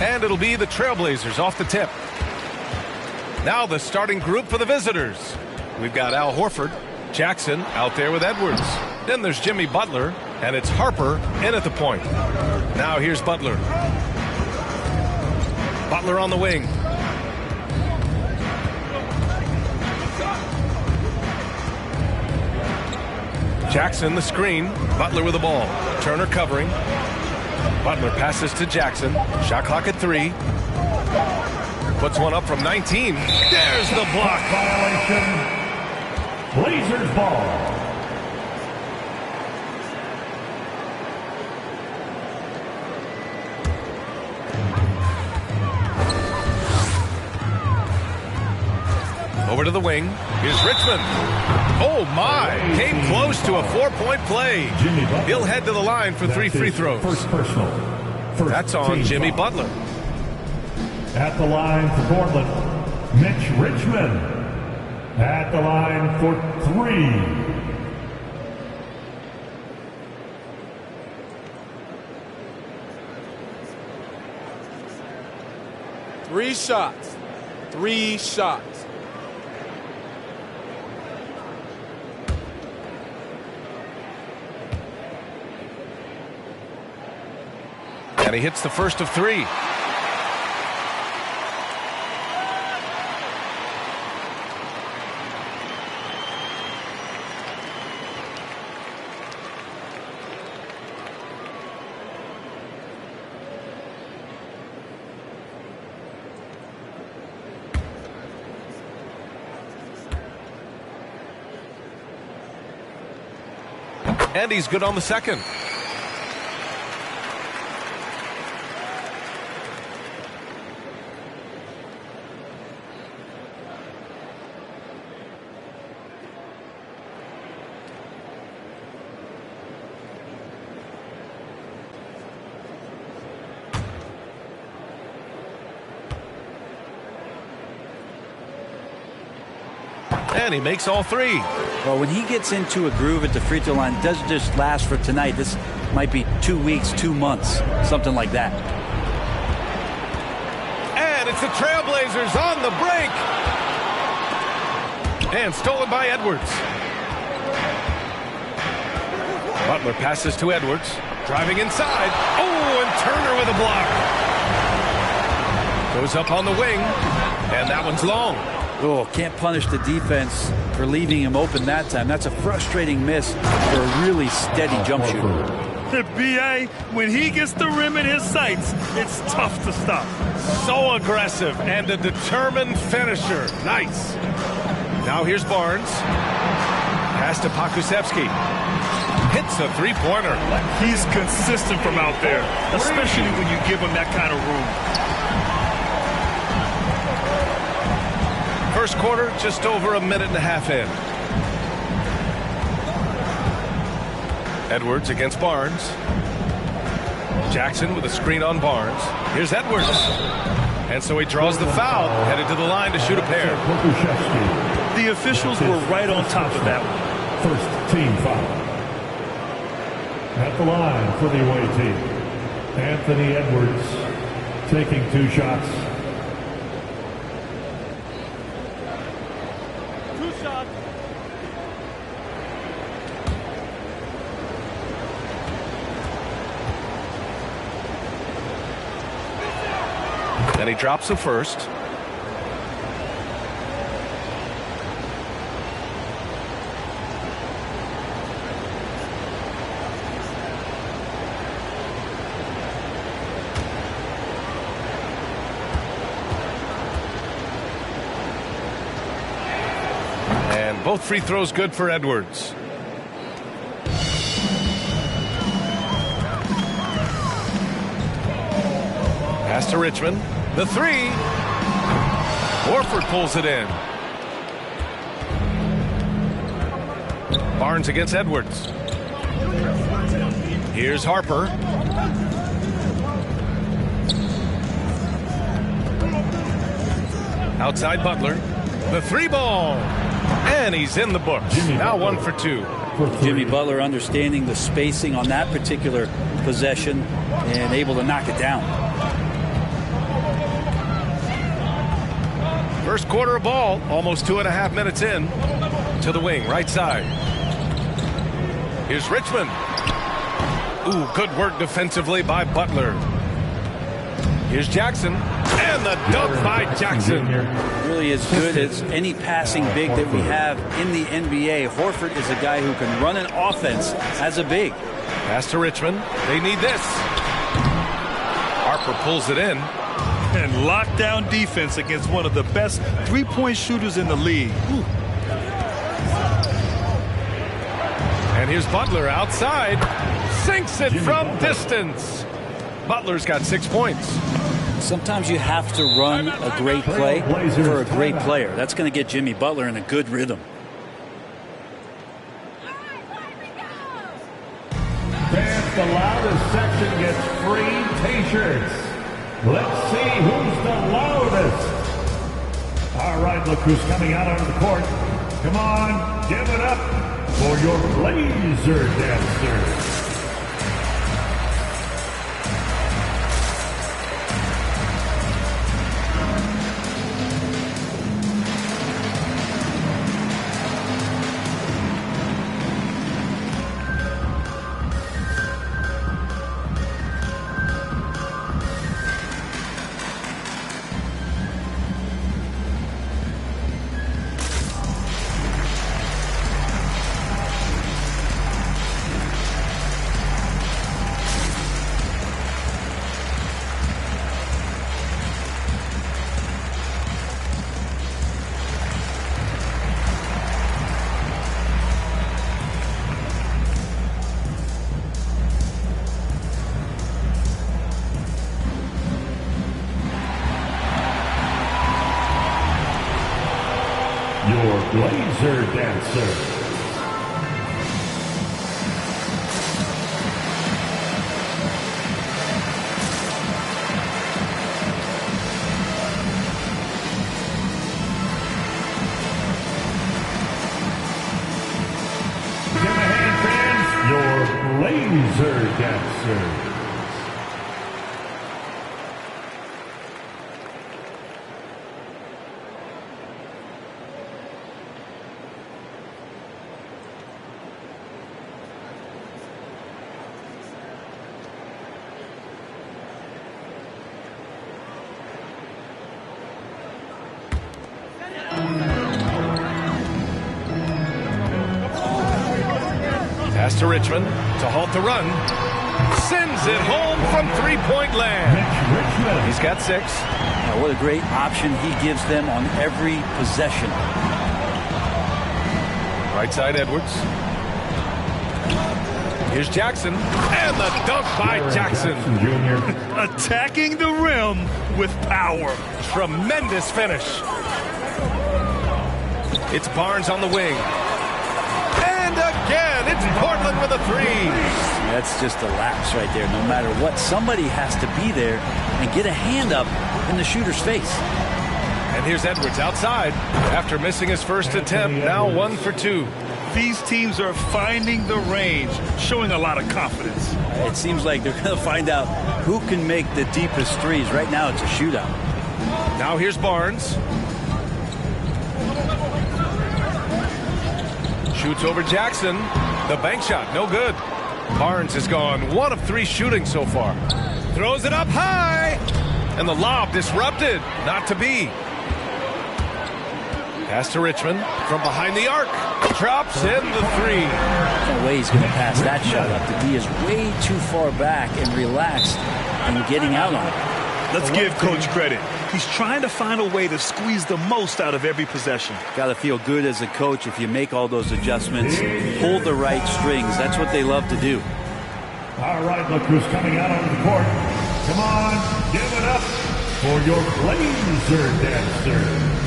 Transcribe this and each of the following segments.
And it'll be the Trailblazers off the tip. Now the starting group for the visitors. We've got Al Horford, Jackson out there with Edwards. Then there's Jimmy Butler, and it's Harper in at the point. Now here's Butler. Butler on the wing. Jackson the screen. Butler with the ball. Turner covering. Butler passes to Jackson. Shot clock at 3. Puts one up from 19. There's the block. Violation. Blazers ball. Over to the wing. Here's Richmond. Oh, my. Came close to a 4-point play. He'll head to the line for 3 free throws. That's on Jimmy Butler. At the line for Portland, Mitch Richmond. At the line for 3. 3 shots. 3 shots. And he hits the first of 3. And he's good on the second. And he makes all 3. Well, when he gets into a groove at the free throw line, it doesn't just last for tonight. This might be 2 weeks, 2 months, something like that. And it's the Trailblazers on the break. And stolen by Edwards. Butler passes to Edwards. Driving inside. Oh, and Turner with a block. Goes up on the wing. And that one's long. Oh, can't punish the defense for leaving him open that time. That's a frustrating miss for a really steady jump shooter. The BA, when he gets the rim in his sights, it's tough to stop. So aggressive and a determined finisher. Nice. Now here's Barnes. Pass to Pokusevski. Hits a three-pointer. He's consistent from out there, especially when you give him that kind of room. First quarter, just over a minute and a half in. Edwards against Barnes. Jackson with a screen on Barnes. Here's Edwards. And so he draws the foul, headed to the line to shoot a pair. The officials were right on top of that one. First team foul. At the line for the away team, Anthony Edwards taking 2 shots. And he drops the first. And both free throws good for Edwards. Pass to Richmond. The three. Horford pulls it in. Barnes against Edwards. Here's Harper. Outside Butler. The three ball. And he's in the books. Now 1 for 2. Jimmy Butler understanding the spacing on that particular possession and able to knock it down. First quarter of ball, almost 2.5 minutes in. To the wing, right side. Here's Richmond. Ooh, good work defensively by Butler. Here's Jackson. And the dunk by Jackson. Really as good as any passing big that we have in the NBA. Horford is a guy who can run an offense as a big. Pass to Richmond. They need this. Harper pulls it in. And lockdown defense against one of the best three-point shooters in the league. Ooh. And here's Butler outside. Sinks it from distance. Butler's got 6 points. Sometimes you have to run a great play for a great player. That's going to get Jimmy Butler in a good rhythm. Fans, the loudest section gets free T-shirts. Let's see who's the loudest. All right, look who's coming out onto the court. Come on, give it up for your Blazer dancers. Your Blazer dancer. Give a hand, fans. Your Blazer dancer. Pass to Richmond to halt the run. Sends it home from three-point land. He's got 6. Now, what a great option he gives them on every possession. Right side, Edwards. Here's Jackson. And the dunk by Jackson. Attacking the rim with power. Tremendous finish. It's Barnes on the wing. And again, it's Portland with a 3. That's just a lapse right there. No matter what, somebody has to be there and get a hand up in the shooter's face. And here's Edwards outside after missing his first attempt. Now 1 for 2. These teams are finding the range, showing a lot of confidence. It seems like they're going to find out who can make the deepest threes. Right now, it's a shootout. Now here's Barnes. Shoots over Jackson. The bank shot, no good. Barnes has gone 1 of 3 shooting so far. Throws it up high. And the lob disrupted. Not to be. Pass to Richmond from behind the arc. Drops in the 3. No way he's going to pass that shot up. The D is way too far back and relaxed and getting out on it. Let's give Coach credit. He's trying to find a way to squeeze the most out of every possession. Got to feel good as a coach if you make all those adjustments, pull the right strings. That's what they love to do. All right, look who's coming out on the court. Come on, give it up for your Blazer dancer.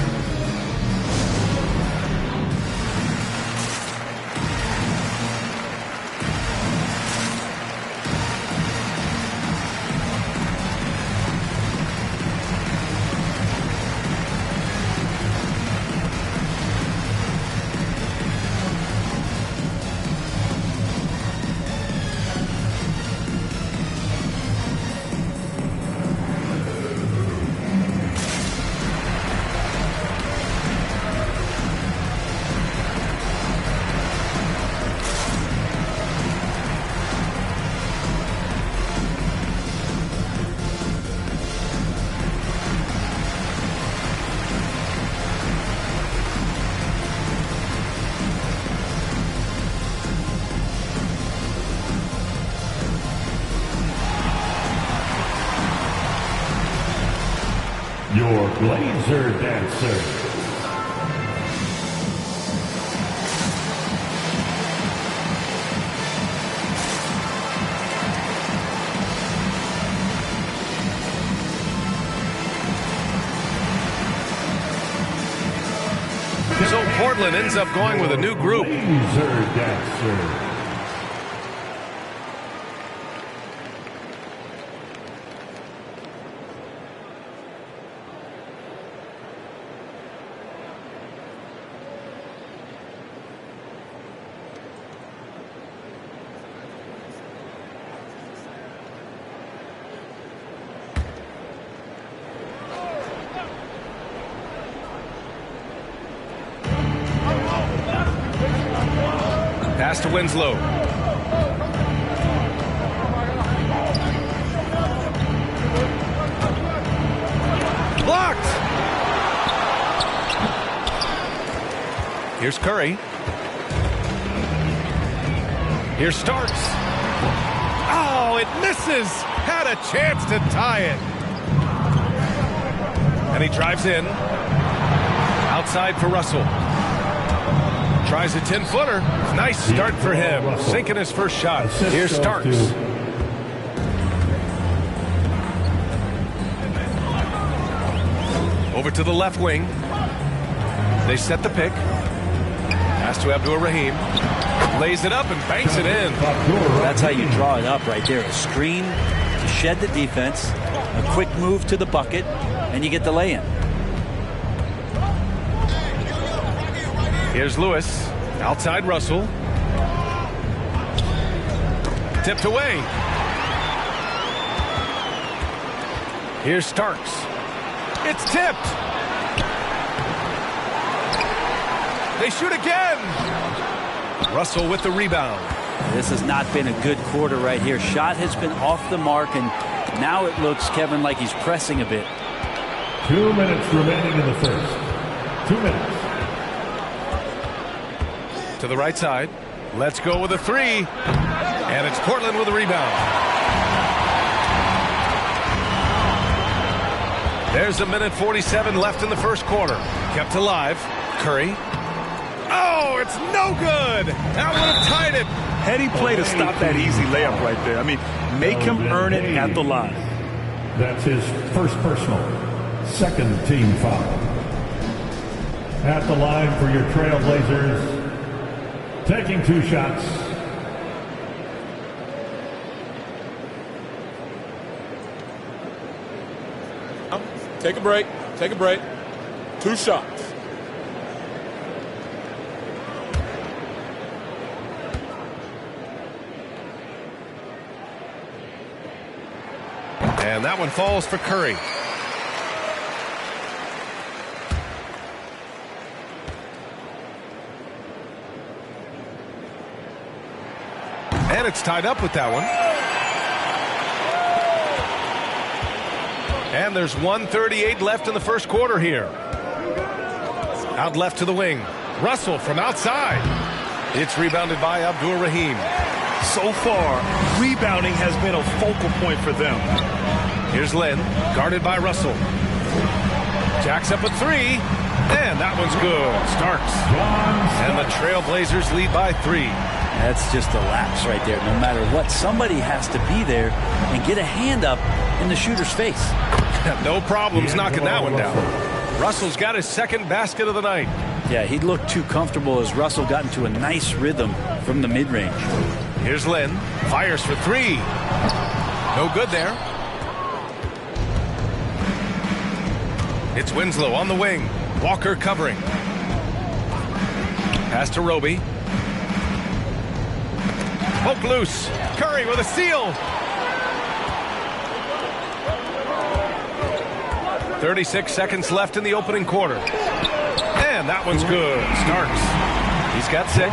Your Blazer dancer. So Portland ends up going with a new group. Blazer dancer. Pass to Winslow. Blocked. Here's Curry. Here's Starks. Oh, it misses. Had a chance to tie it. And he drives in. Outside for Russell. Tries a 10-footer. Nice start for him. Sinking his first shot. Here's Starks. Over to the left wing. They set the pick. Pass to Abdur-Rahim. Lays it up and banks it in. That's how you draw it up right there. A screen to shed the defense. A quick move to the bucket. And you get the lay-in. Here's Lewis. Outside Russell. Tipped away. Here's Starks. It's tipped. They shoot again. Russell with the rebound. This has not been a good quarter right here. Shot has been off the mark, and now it looks, Kevin, like he's pressing a bit. 2 minutes remaining in the first. 2 minutes. To the right side. Let's go with a three. And it's Portland with a rebound. There's a minute 47 left in the first quarter. Kept alive. Curry. Oh, it's no good. That would have tied it. Heady play to stop that easy layup right there. I mean, make him earn it at the line. That's his first personal, second team foul. At the line for your Trailblazers, taking 2 shots. Take a break. Take a break. 2 shots. And that one falls for Curry. And it's tied up with that one. And there's 1:38 left in the first quarter here. Out left to the wing. Russell from outside. It's rebounded by Abdur-Rahim. So far, rebounding has been a focal point for them. Here's Lynn, guarded by Russell. Jacks up a three, and that one's good. Starks. And the Trailblazers lead by 3. That's just a lapse right there. No matter what, somebody has to be there and get a hand up in the shooter's face. No problems knocking that one down. Russell's got his second basket of the night. Yeah, he looked too comfortable as Russell got into a nice rhythm from the mid-range. Here's Lynn, fires for 3. No good there. It's Winslow on the wing. Walker covering. Pass to Roby. Poke loose. Curry with a steal. 36 seconds left in the opening quarter. And that one's good. Starks. He's got 6.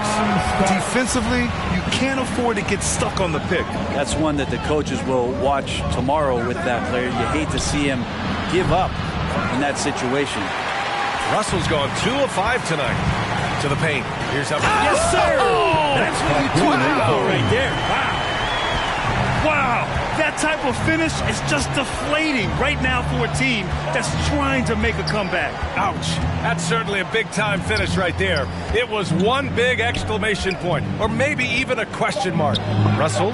Defensively, you can't afford to get stuck on the pick. That's one that the coaches will watch tomorrow with that player. You hate to see him give up in that situation. Russell's gone 2 of 5 tonight. To the paint. Here's up. Yes, sir. That's what you do right there. Wow. That type of finish is just deflating right now for a team that's trying to make a comeback. Ouch. That's certainly a big-time finish right there. It was one big exclamation point, or maybe even a question mark. Russell,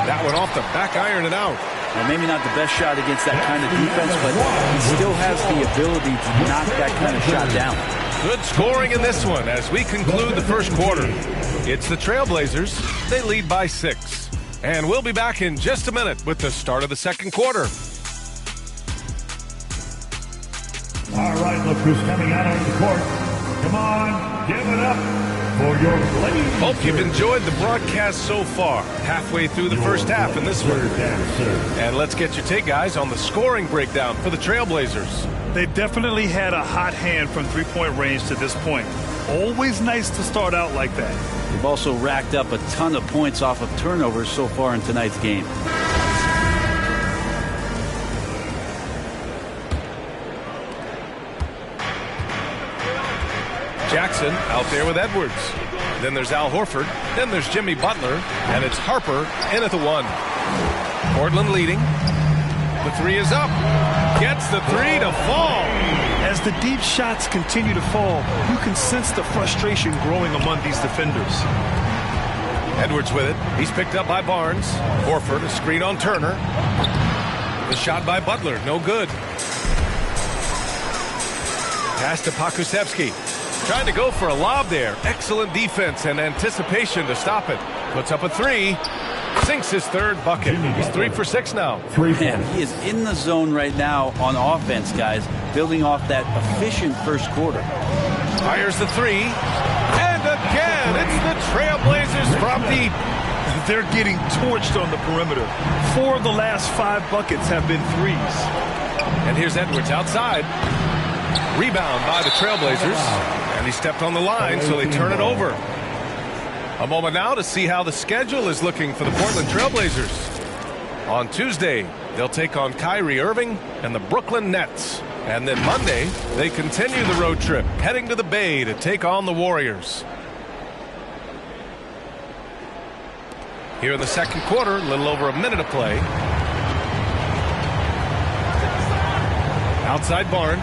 that one off the back iron and out. Well, maybe not the best shot against that kind of defense, but he still has the ability to knock that kind of shot down. Good scoring in this one as we conclude the first quarter. It's the Trailblazers. They lead by 6. And we'll be back in just a minute with the start of the second quarter. All right, look who's coming out on the court. Come on, give it up for your Blazers. Hope you've enjoyed the broadcast so far. Halfway through the first half in this one. And let's get your take, guys, on the scoring breakdown for the Trailblazers. They've definitely had a hot hand from three-point range to this point. Always nice to start out like that. They've also racked up a ton of points off of turnovers so far in tonight's game. Jackson out there with Edwards. Then there's Al Horford. Then there's Jimmy Butler. And it's Harper in at the 1. Portland leading. The 3 is up. Gets the 3 to fall. As the deep shots continue to fall, you can sense the frustration growing among these defenders. Edwards with it. He's picked up by Barnes. Horford, a screen on Turner. The shot by Butler, no good. Pass to Pokusevski. Trying to go for a lob there. Excellent defense and anticipation to stop it. Puts up a 3. Sinks his 3rd bucket. He's 3 for 6 now. Man, he is in the zone right now on offense, guys, building off that efficient first quarter. Fires the 3. And again, it's the Trailblazers from deep. They're getting torched on the perimeter. 4 of the last 5 buckets have been 3s. And here's Edwards outside. Rebound by the Trailblazers. And he stepped on the line, so they turn it over. A moment now to see how the schedule is looking for the Portland Trailblazers. On Tuesday, they'll take on Kyrie Irving and the Brooklyn Nets. And then Monday, they continue the road trip, heading to the Bay to take on the Warriors. Here in the second quarter, a little over a minute of play. Outside Barnes.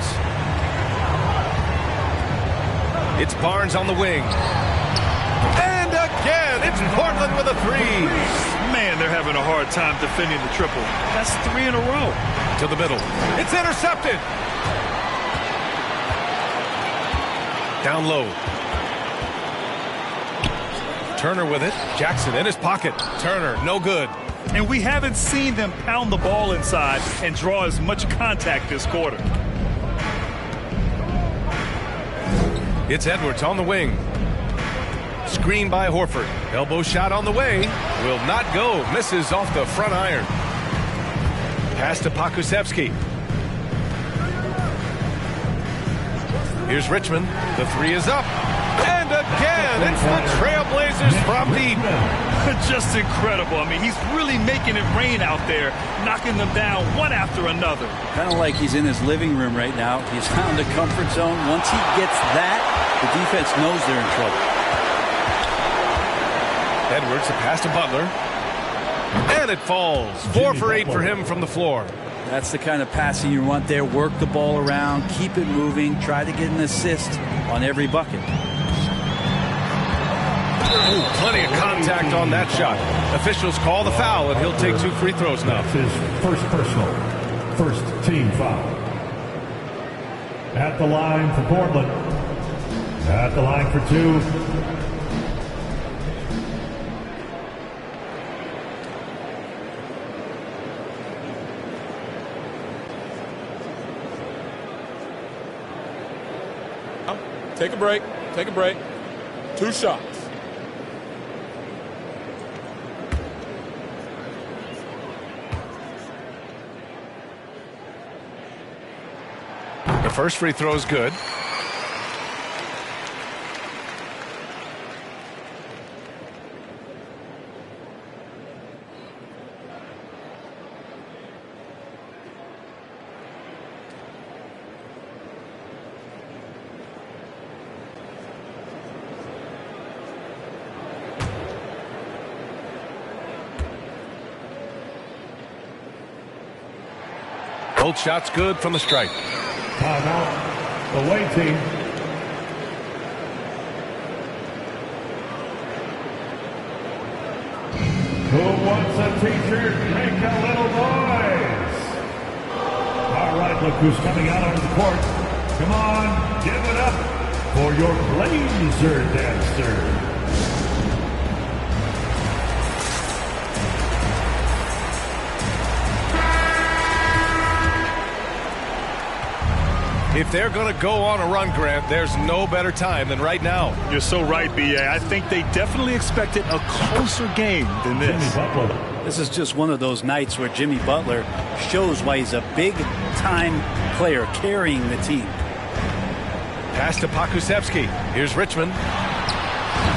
It's Barnes on the wing. And again, it's Portland with a three. Man, they're having a hard time defending the triple. That's 3 in a row. To the middle. It's intercepted. Down low. Turner with it. Jackson in his pocket. Turner, no good. And we haven't seen them pound the ball inside and draw as much contact this quarter. It's Edwards on the wing. Screen by Horford. Elbow shot on the way. Will not go. Misses off the front iron. Pass to Pokusevski. Here's Richmond. The three is up. And again, it's the Trailblazers from deep. Just incredible. I mean, he's really making it rain out there, knocking them down one after another. Kind of like he's in his living room right now. He's found a comfort zone. Once he gets that, the defense knows they're in trouble. Edwards, a pass to Butler. And it falls. 4 for 8 for him from the floor. That's the kind of passing you want there. Work the ball around, keep it moving, try to get an assist on every bucket. Ooh, plenty of contact on that shot. Officials call the foul, and he'll take 2 free throws now. That's his first personal, first team foul. At the line for Portland. At the line for 2. Take a break. Take a break. 2 shots. The first free throw is good. Both shots good from the stripe. Timeout. Away team. Who wants a t-shirt? Make a little noise. All right, look who's coming out onto the court. Come on, give it up for your Blazer dancer. If they're going to go on a run, Grant, there's no better time than right now. You're so right, B.A. I think they definitely expected a closer game than this. This is just one of those nights where Jimmy Butler shows why he's a big-time player carrying the team. Pass to Pokusevski. Here's Richmond.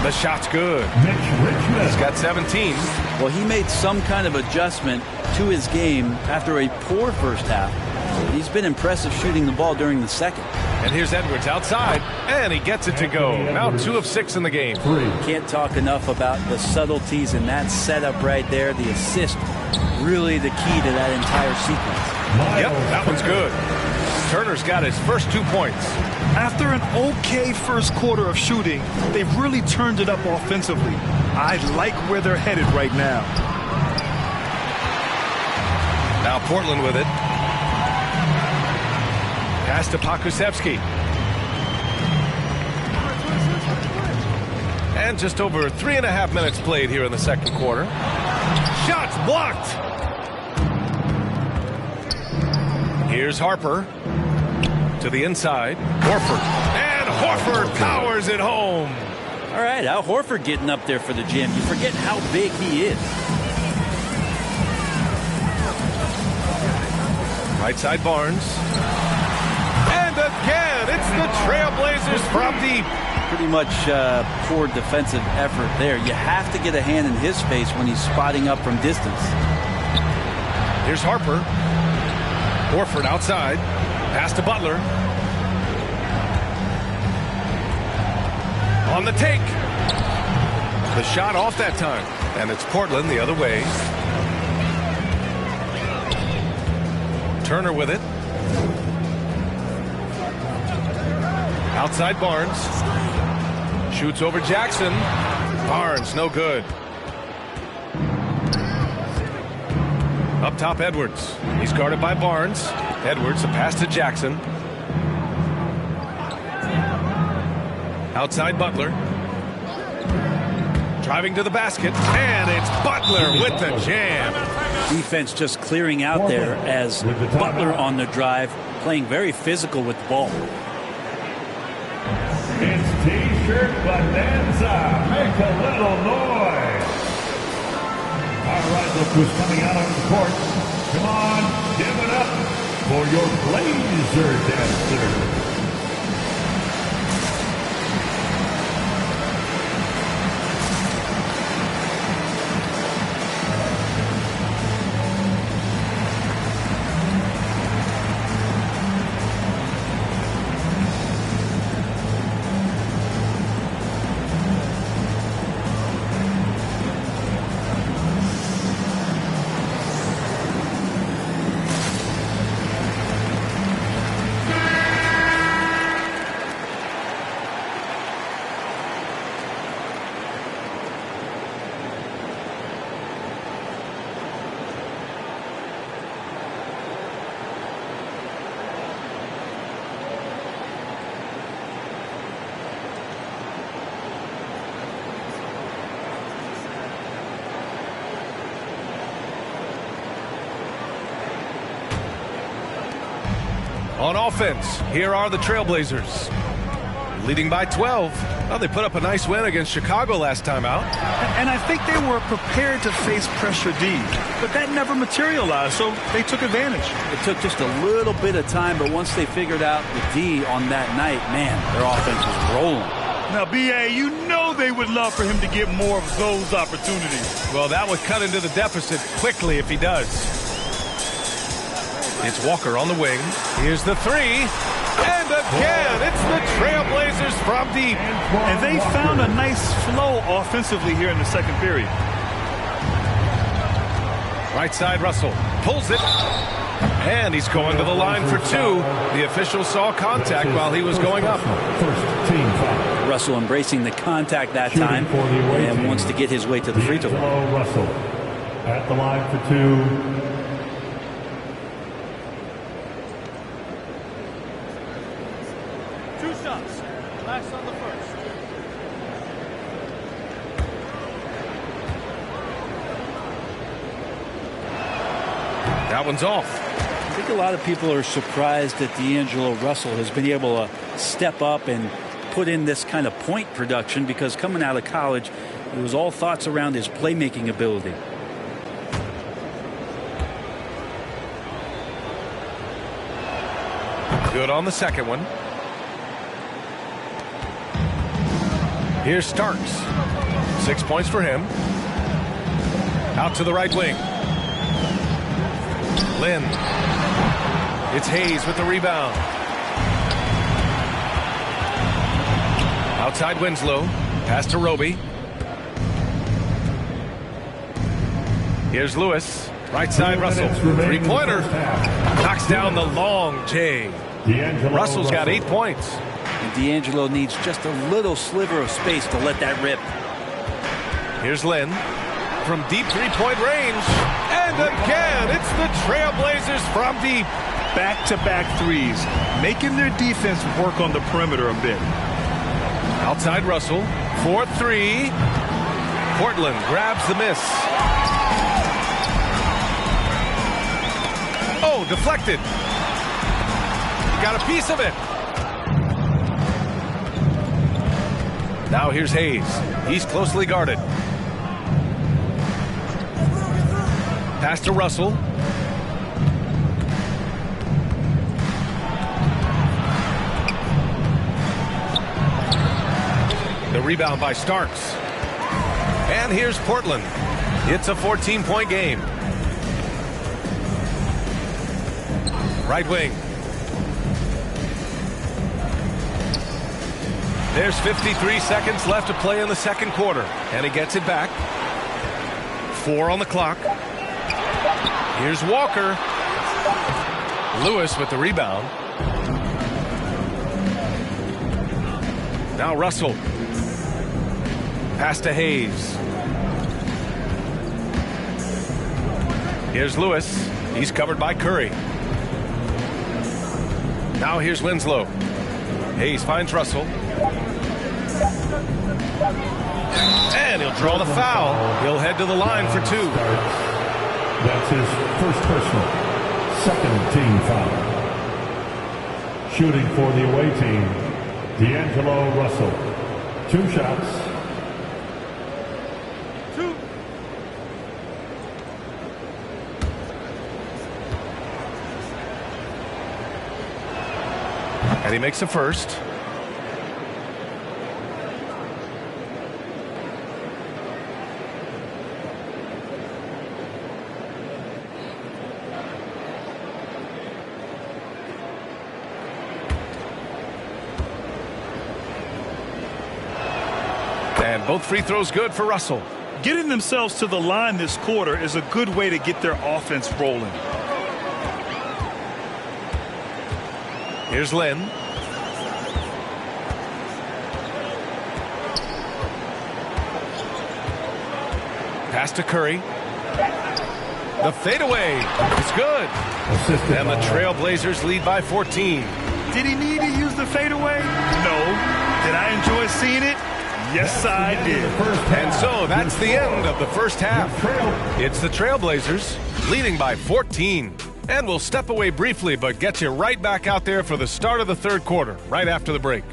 The shot's good. He's got 17. Well, he made some kind of adjustment to his game after a poor first half. He's been impressive shooting the ball during the second. And here's Edwards outside, and he gets it to go. Now 2 of 6 in the game. Can't talk enough about the subtleties in that setup right there. The assist, really the key to that entire sequence. Yep, that one's good. Turner's got his first 2 points. After an okay first quarter of shooting, they've really turned it up offensively. I like where they're headed right now. Now Portland with it. Pass to Pokusevski. And just over 3.5 minutes played here in the second quarter. Shots blocked. Here's Harper to the inside. Horford. And Horford powers it home. All right, Al Horford getting up there for the jam. You forget how big he is. Right side Barnes. And again, it's the Trailblazers from deep. Pretty much poor defensive effort there. You have to get a hand in his face when he's spotting up from distance. Here's Harper. Horford outside. Pass to Butler. On the take. The shot off that time. And it's Portland the other way. Turner with it. Outside Barnes. Shoots over Jackson. Barnes, no good. Up top, Edwards. He's guarded by Barnes. Edwards, a pass to Jackson. Outside Butler. Driving to the basket. And it's Butler with the jam. Defense just clearing out there as Butler on the drive, playing very physical with the ball. It's T-shirt bonanza. Make a little noise. All right, look who's coming out on the court. Come on, give it up for your Blazer dancer. On offense, here are the Trailblazers. Leading by 12. Well, they put up a nice win against Chicago last time out. And I think they were prepared to face pressure D, but that never materialized, so they took advantage. It took just a little bit of time, but once they figured out the D on that night, man, their offense was rolling. Now, B.A., you know they would love for him to get more of those opportunities. Well, that would cut into the deficit quickly if he does. It's Walker on the wing. Here's the three. And again, it's the Trailblazers from deep. And they found a nice flow offensively here in the second period. Right side, Russell pulls it. And he's going to the line for two. The official saw contact while he was going up. First team foul. Russell embracing the contact that time and wants to get his way to the free throw line. Russell at the line for two. Last on the first. That one's off. I think a lot of people are surprised that D'Angelo Russell has been able to step up and put in this kind of point production, because coming out of college, it was all thoughts around his playmaking ability. Good on the second one. Here's Starks. 6 points for him. Out to the right wing. Lynn. It's Hayes with the rebound. Outside Winslow. Pass to Roby. Here's Lewis. Right side Russell. Three-pointer. Knocks down the long J. Russell's got 8 points. And D'Angelo needs just a little sliver of space to let that rip. Here's Lynn from deep three-point range. And again, it's the Trailblazers from deep. Back-to-back threes, making their defense work on the perimeter a bit. Outside Russell, 4-3. Portland grabs the miss. Oh, deflected. Got a piece of it. Now here's Hayes. He's closely guarded. Pass to Russell. The rebound by Starks. And here's Portland. It's a 14-point game. Right wing. There's 53 seconds left to play in the second quarter, and he gets it back. 4 on the clock. Here's Walker. Lewis with the rebound. Now Russell. Pass to Hayes. Here's Lewis. He's covered by Curry. Now here's Winslow. Hayes finds Russell. And he'll draw the foul. He'll head to the line for 2. That's his first personal. Second team foul. Shooting for the away team, D'Angelo Russell. 2 shots. And he makes the first. And both free throws good for Russell. Getting themselves to the line this quarter is a good way to get their offense rolling. Here's Lynn. Pass to Curry. The fadeaway is good. Assisted And the Trailblazers lead by 14. Did he need to use the fadeaway? No. Did I enjoy seeing it? Yes, I did. And so that's the end of the first half. It's the Trailblazers leading by 14. And we'll step away briefly, but get you right back out there for the start of the third quarter, right after the break.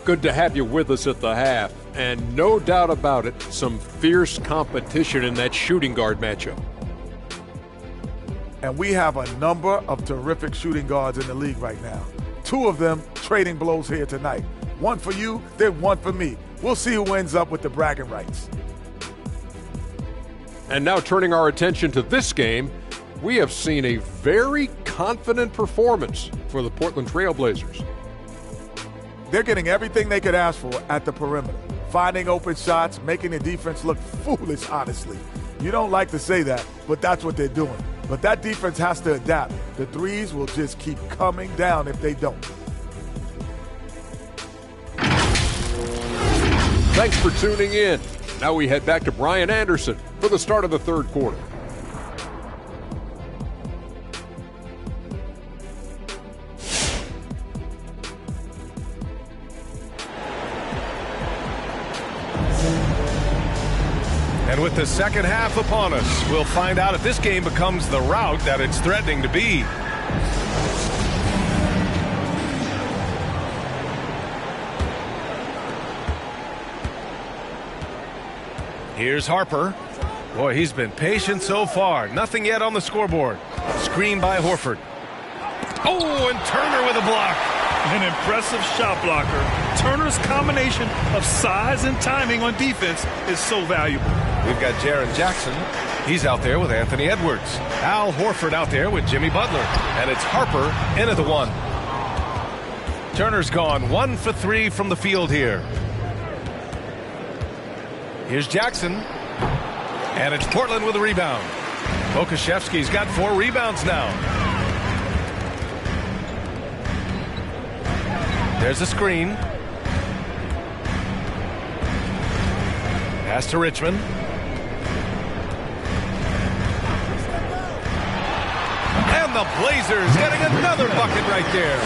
Good to have you with us at the half. And no doubt about it, some fierce competition in that shooting guard matchup. And we have a number of terrific shooting guards in the league right now. 2 of them trading blows here tonight. 1 for you, then 1 for me. We'll see who ends up with the bragging rights. And now turning our attention to this game, we have seen a very confident performance for the Portland Trailblazers. They're getting everything they could ask for at the perimeter. Finding open shots, making the defense look foolish, honestly. You don't like to say that, but that's what they're doing. But that defense has to adapt. The threes will just keep coming down if they don't. Thanks for tuning in. Now we head back to Brian Anderson for the start of the third quarter. And with the second half upon us, we'll find out if this game becomes the rout that it's threatening to be. Here's Harper. Boy, he's been patient so far. Nothing yet on the scoreboard. Screen by Horford. Oh, and Turner with a block. An impressive shot blocker. Turner's combination of size and timing on defense is so valuable. We've got Jaren Jackson. He's out there with Anthony Edwards. Al Horford out there with Jimmy Butler. And it's Harper in at the 1. Turner's gone 1 for 3 from the field here. Here's Jackson. And it's Portland with a rebound. Okashevsky's got 4 rebounds now. There's a screen. Pass to Richmond. And the Blazers getting another bucket right there.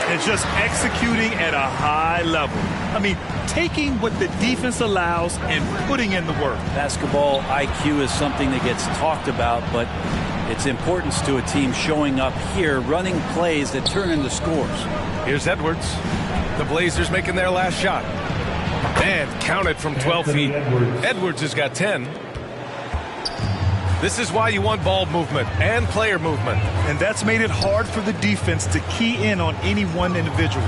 And just executing at a high level. I mean, taking what the defense allows and putting in the work. Basketball IQ is something that gets talked about, but its importance to a team showing up here, running plays that turn into scores. Here's Edwards. The Blazers making their last shot. And counted from 12 feet. Edwards has got 10. This is why you want ball movement and player movement. And that's made it hard for the defense to key in on any one individual.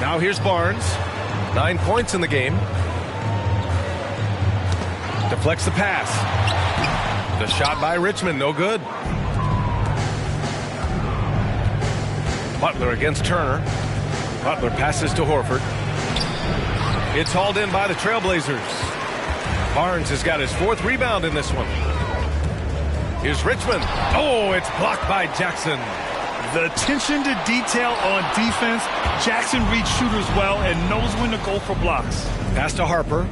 Now here's Barnes. 9 points in the game. Deflects the pass. The shot by Richmond, no good. Butler against Turner. Butler passes to Horford. It's hauled in by the Trailblazers. Barnes has got his 4th rebound in this one. Here's Richmond. Oh, it's blocked by Jackson. The attention to detail on defense. Jackson reads shooters well and knows when to go for blocks. Pass to Harper.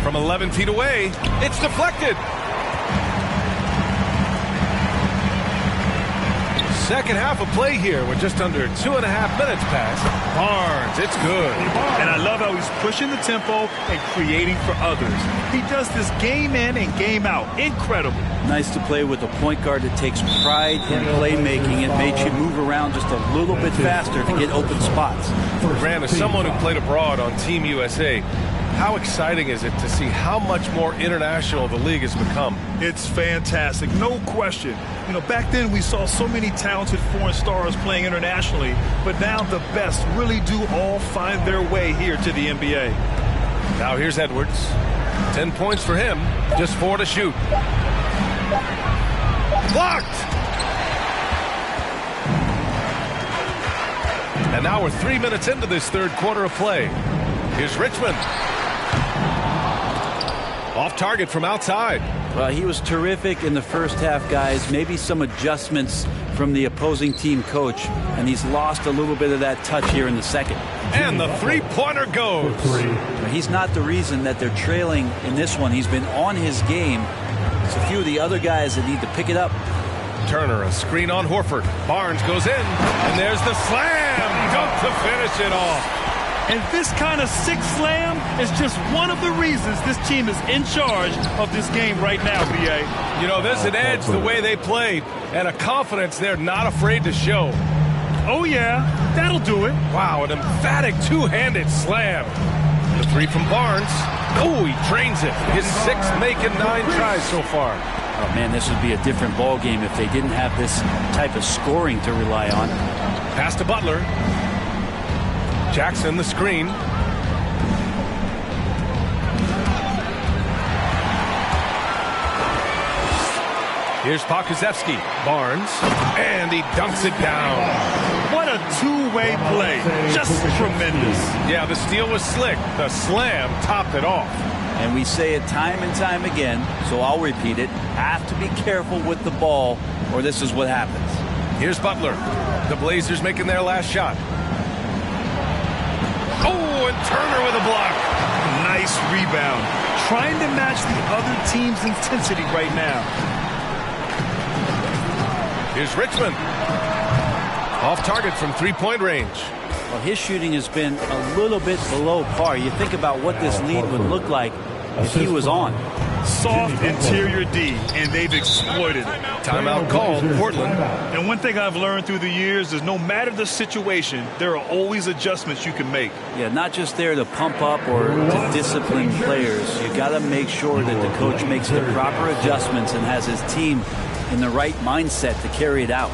From 11 feet away, it's deflected. Second half of play here with just under 2.5 minutes passed. Barnes, it's good. And I love how he's pushing the tempo and creating for others. He does this game in and game out. Incredible. Nice to play with a point guard that takes pride in playmaking. It makes you move around just a little bit faster to get open spots. Grant, as someone who played abroad on Team USA, how exciting is it to see how much more international the league has become? It's fantastic, no question. You know, back then we saw so many talented foreign stars playing internationally, but now the best really do all find their way here to the NBA. Now here's Edwards. 10 points for him, just 4 to shoot. Blocked! And now we're 3 minutes into this third quarter of play. Here's Richmond. Off target from outside. Well, he was terrific in the first half, guys. Maybe some adjustments from the opposing team coach, and he's lost a little bit of that touch here in the second. And the three-pointer goes. He's not the reason that they're trailing in this one. He's been on his game. It's a few of the other guys that need to pick it up. Turner, a screen on Horford. Barnes goes in, and there's the slam. Dunk to finish it off. And this kind of sick slam is just one of the reasons this team is in charge of this game right now, B.A. You know, there's an edge the way they played and a confidence they're not afraid to show. Oh, yeah, that'll do it. Wow, an emphatic two-handed slam. The 3 from Barnes. Oh, he drains it. His 6th making 9 tries so far. Oh, man, this would be a different ball game if they didn't have this type of scoring to rely on. Pass to Butler. Jackson, the screen. Here's Pokusevski. Barnes. And he dunks it down. What a two-way play. Just tremendous. Yeah, the steal was slick. The slam topped it off. And we say it time and time again, so I'll repeat it. Have to be careful with the ball, or this is what happens. Here's Butler. The Blazers making their last shot. Oh, and Turner with a block. Nice rebound. Trying to match the other team's intensity right now. Here's Richmond. Off target from 3-point range. Well, his shooting has been a little bit below par. You think about what this lead would look like if he was on. Soft interior D, and they've exploited it. Timeout called, Portland. And one thing I've learned through the years is no matter the situation, there are always adjustments you can make. Yeah, not just there to pump up or to discipline players. You got to make sure that the coach makes the proper adjustments and has his team in the right mindset to carry it out.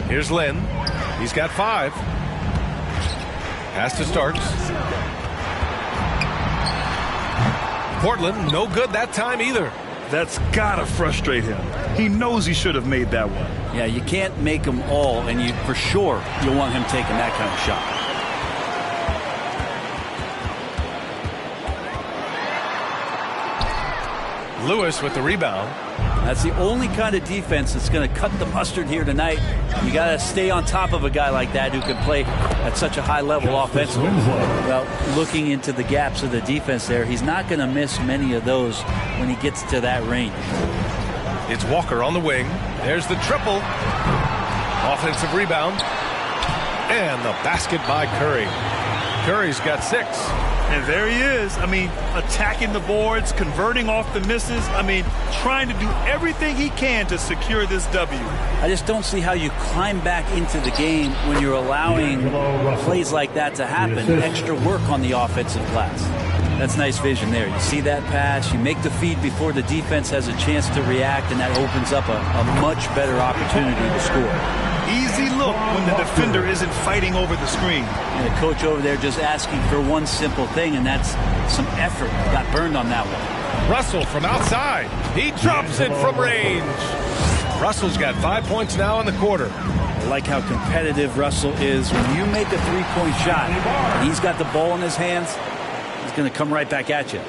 Here's Lynn. He's got 5. Pass to Starks. Portland, no good that time either. That's gotta frustrate him. He knows he should have made that one. Yeah, you can't make them all, and you for sure you'll want him taking that kind of shot. Lewis with the rebound. That's the only kind of defense that's going to cut the mustard here tonight. You got to stay on top of a guy like that who can play at such a high level offensively. Well, looking into the gaps of the defense there, he's not going to miss many of those when he gets to that range. It's Walker on the wing. There's the triple. Offensive rebound. And the basket by Curry. Curry's got 6. And there he is. I mean, attacking the boards, converting off the misses. I mean, trying to do everything he can to secure this W. I just don't see how you climb back into the game when you're allowing plays like that to happen. Extra work on the offensive glass. That's nice vision there. You see that pass, you make the feed before the defense has a chance to react, and that opens up a much better opportunity to score. Easy look when the defender isn't fighting over the screen. And the coach over there just asking for one simple thing, and that's some effort. Got burned on that one. Russell from outside. He drops it from range. Russell's got 5 points now in the quarter. I like how competitive Russell is. When you make a three-point shot, and he's got the ball in his hands, he's going to come right back at you.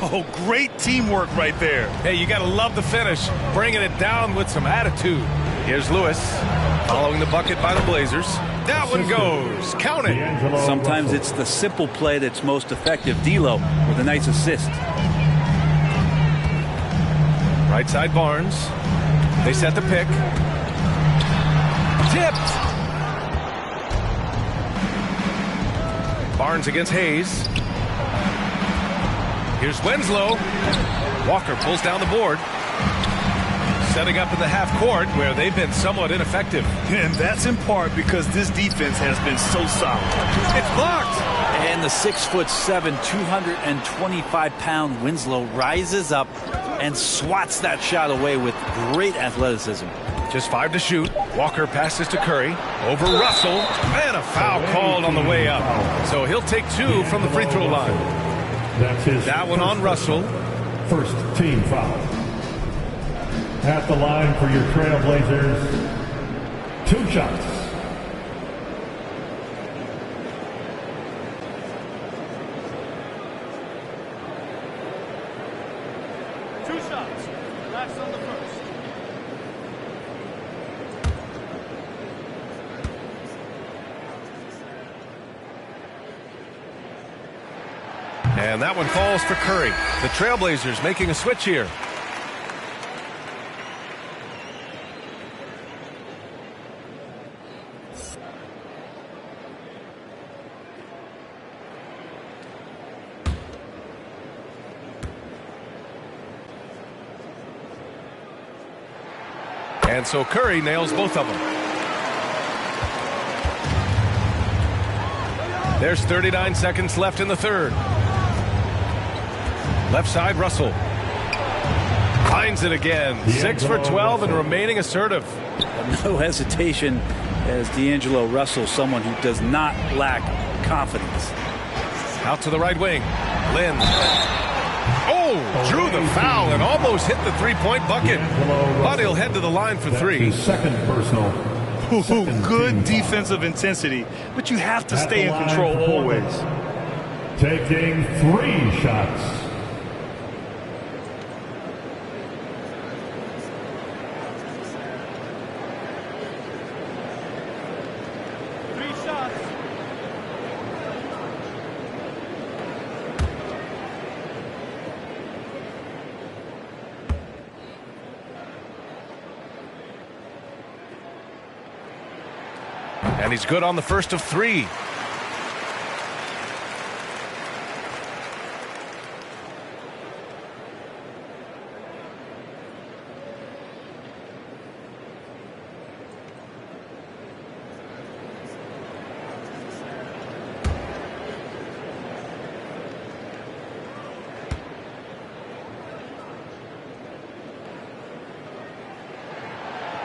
Oh, great teamwork right there. Hey, you got to love the finish. Bringing it down with some attitude. Here's Lewis following the bucket by the Blazers. That one goes. Count it. Sometimes it's the simple play that's most effective. D'Lo with a nice assist. Right side Barnes. They set the pick. Tipped. Barnes against Hayes. Here's Winslow. Walker pulls down the board. Setting up in the half court where they've been somewhat ineffective. And that's in part because this defense has been so solid. It's blocked. And the 6'7", 225-pound Winslow rises up and swats that shot away with great athleticism. Just 5 to shoot. Walker passes to Curry. Over Russell. And a foul called on the way up. So he'll take 2 from the free throw line. That's his that one on Russell. First team foul. At the line for your Trailblazers, 2 shots. Last on the first. And that one falls for Curry. The Trailblazers making a switch here. And so Curry nails both of them. There's 39 seconds left in the third. Left side, Russell. Finds it again. 6 for 12 and remaining assertive. No hesitation as D'Angelo Russell, someone who does not lack confidence. Out to the right wing. Lynn. Oh, drew the foul and almost hit the three-point bucket. But he'll head to the line for 3. Second personal. Good defensive intensity, but you have to stay in control always. Taking 3 shots. And he's good on the first of 3.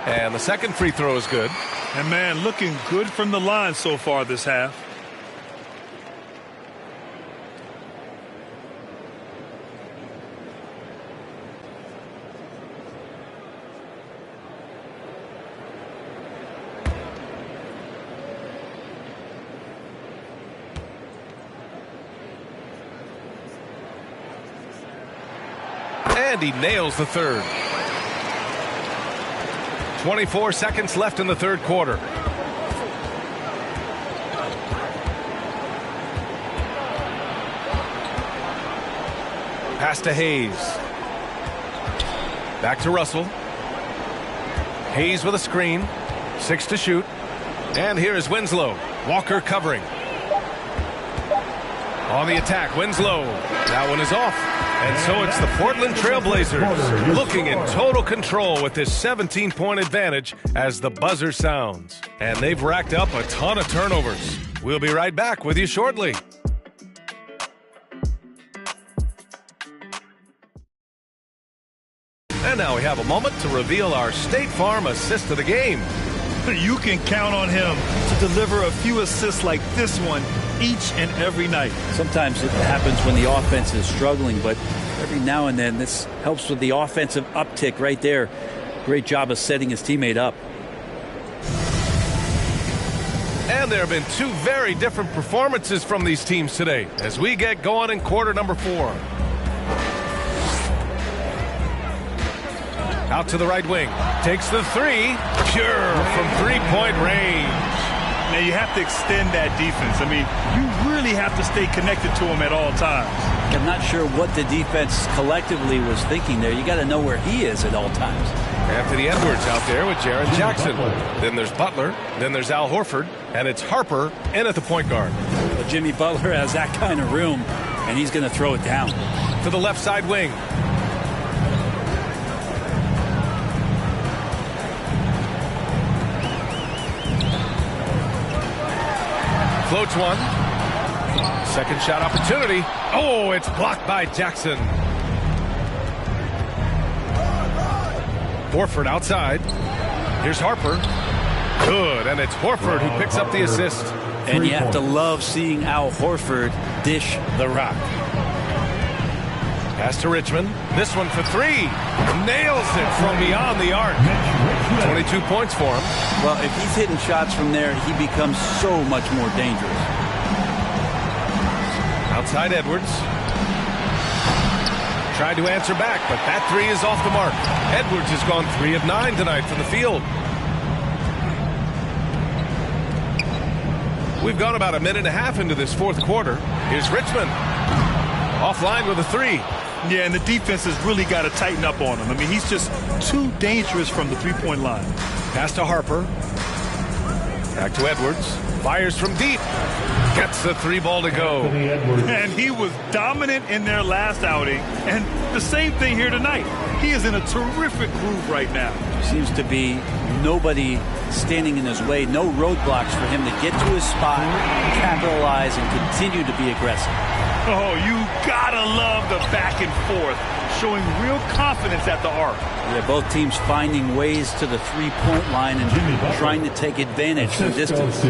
And the second free throw is good. And man, looking good from the line so far this half. And he nails the third. 24 seconds left in the third quarter. Pass to Hayes. Back to Russell. Hayes with a screen. 6 to shoot. And here is Winslow. Walker covering. On the attack, Winslow. That one is off. And so it's the Portland Trailblazers looking in total control with this 17-point advantage as the buzzer sounds. And they've racked up a ton of turnovers. We'll be right back with you shortly. And now we have a moment to reveal our State Farm assist of the game. You can count on him to deliver a few assists like this one each and every night. Sometimes it happens when the offense is struggling, but every now and then this helps with the offensive uptick right there. Great job of setting his teammate up. And there have been two very different performances from these teams today as we get going in quarter number 4. Out to the right wing. Takes the three. Pure from three-point range. Now you have to extend that defense. I mean, you really have to stay connected to him at all times. I'm not sure what the defense collectively was thinking there. You got to know where he is at all times. Anthony Edwards out there with Jaren Jackson. Then there's Butler. Then there's Al Horford. And it's Harper in at the point guard. Well, Jimmy Butler has that kind of room, and he's going to throw it down. To the left side wing. Floats one. Second shot opportunity. Oh, it's blocked by Jackson. Horford outside. Here's Harper. Good, and it's Horford who picks up the assist. And you have to love seeing Al Horford dish the rock. Pass to Richmond. This one for three. Nails it from beyond the arc. 22 points for him. Well, if he's hitting shots from there, he becomes so much more dangerous. Outside Edwards. Tried to answer back, but that three is off the mark. Edwards has gone 3 of 9 tonight from the field. We've gone about a minute and a half into this fourth quarter. Here's Richmond. Offline with a three. Yeah, and the defense has really got to tighten up on him. I mean, he's just too dangerous from the three-point line. Pass to Harper. Back to Edwards. Fires from deep. Gets the three ball to go. And he was dominant in their last outing. And the same thing here tonight. He is in a terrific groove right now. Seems to be nobody standing in his way. No roadblocks for him to get to his spot, capitalize, and continue to be aggressive. Oh, you gotta love the back and forth, showing real confidence at the arc. Yeah, both teams finding ways to the three-point line and trying to take advantage from distance.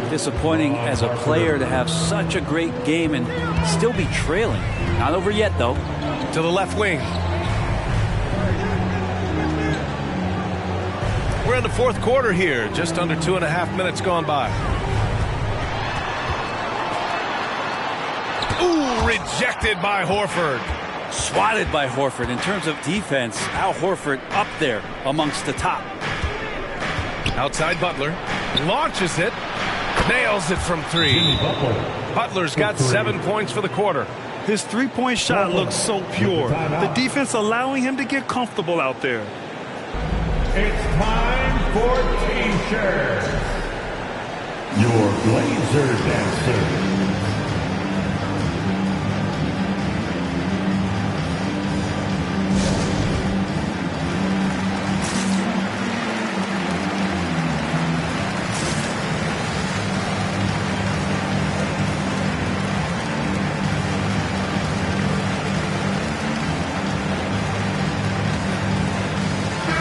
Disappointing as a player to have such a great game and still be trailing. Not over yet, though. To the left wing. We're in the fourth quarter here, just under 2.5 minutes gone by. Ooh, rejected by Horford. Swatted by Horford. In terms of defense, Al Horford up there amongst the top. Outside Butler. Launches it. Nails it from three. Butler's got 7 points for the quarter. His three-point shot looks so pure. The defense allowing him to get comfortable out there. It's time for T-shirts. Your Blazer Dancer.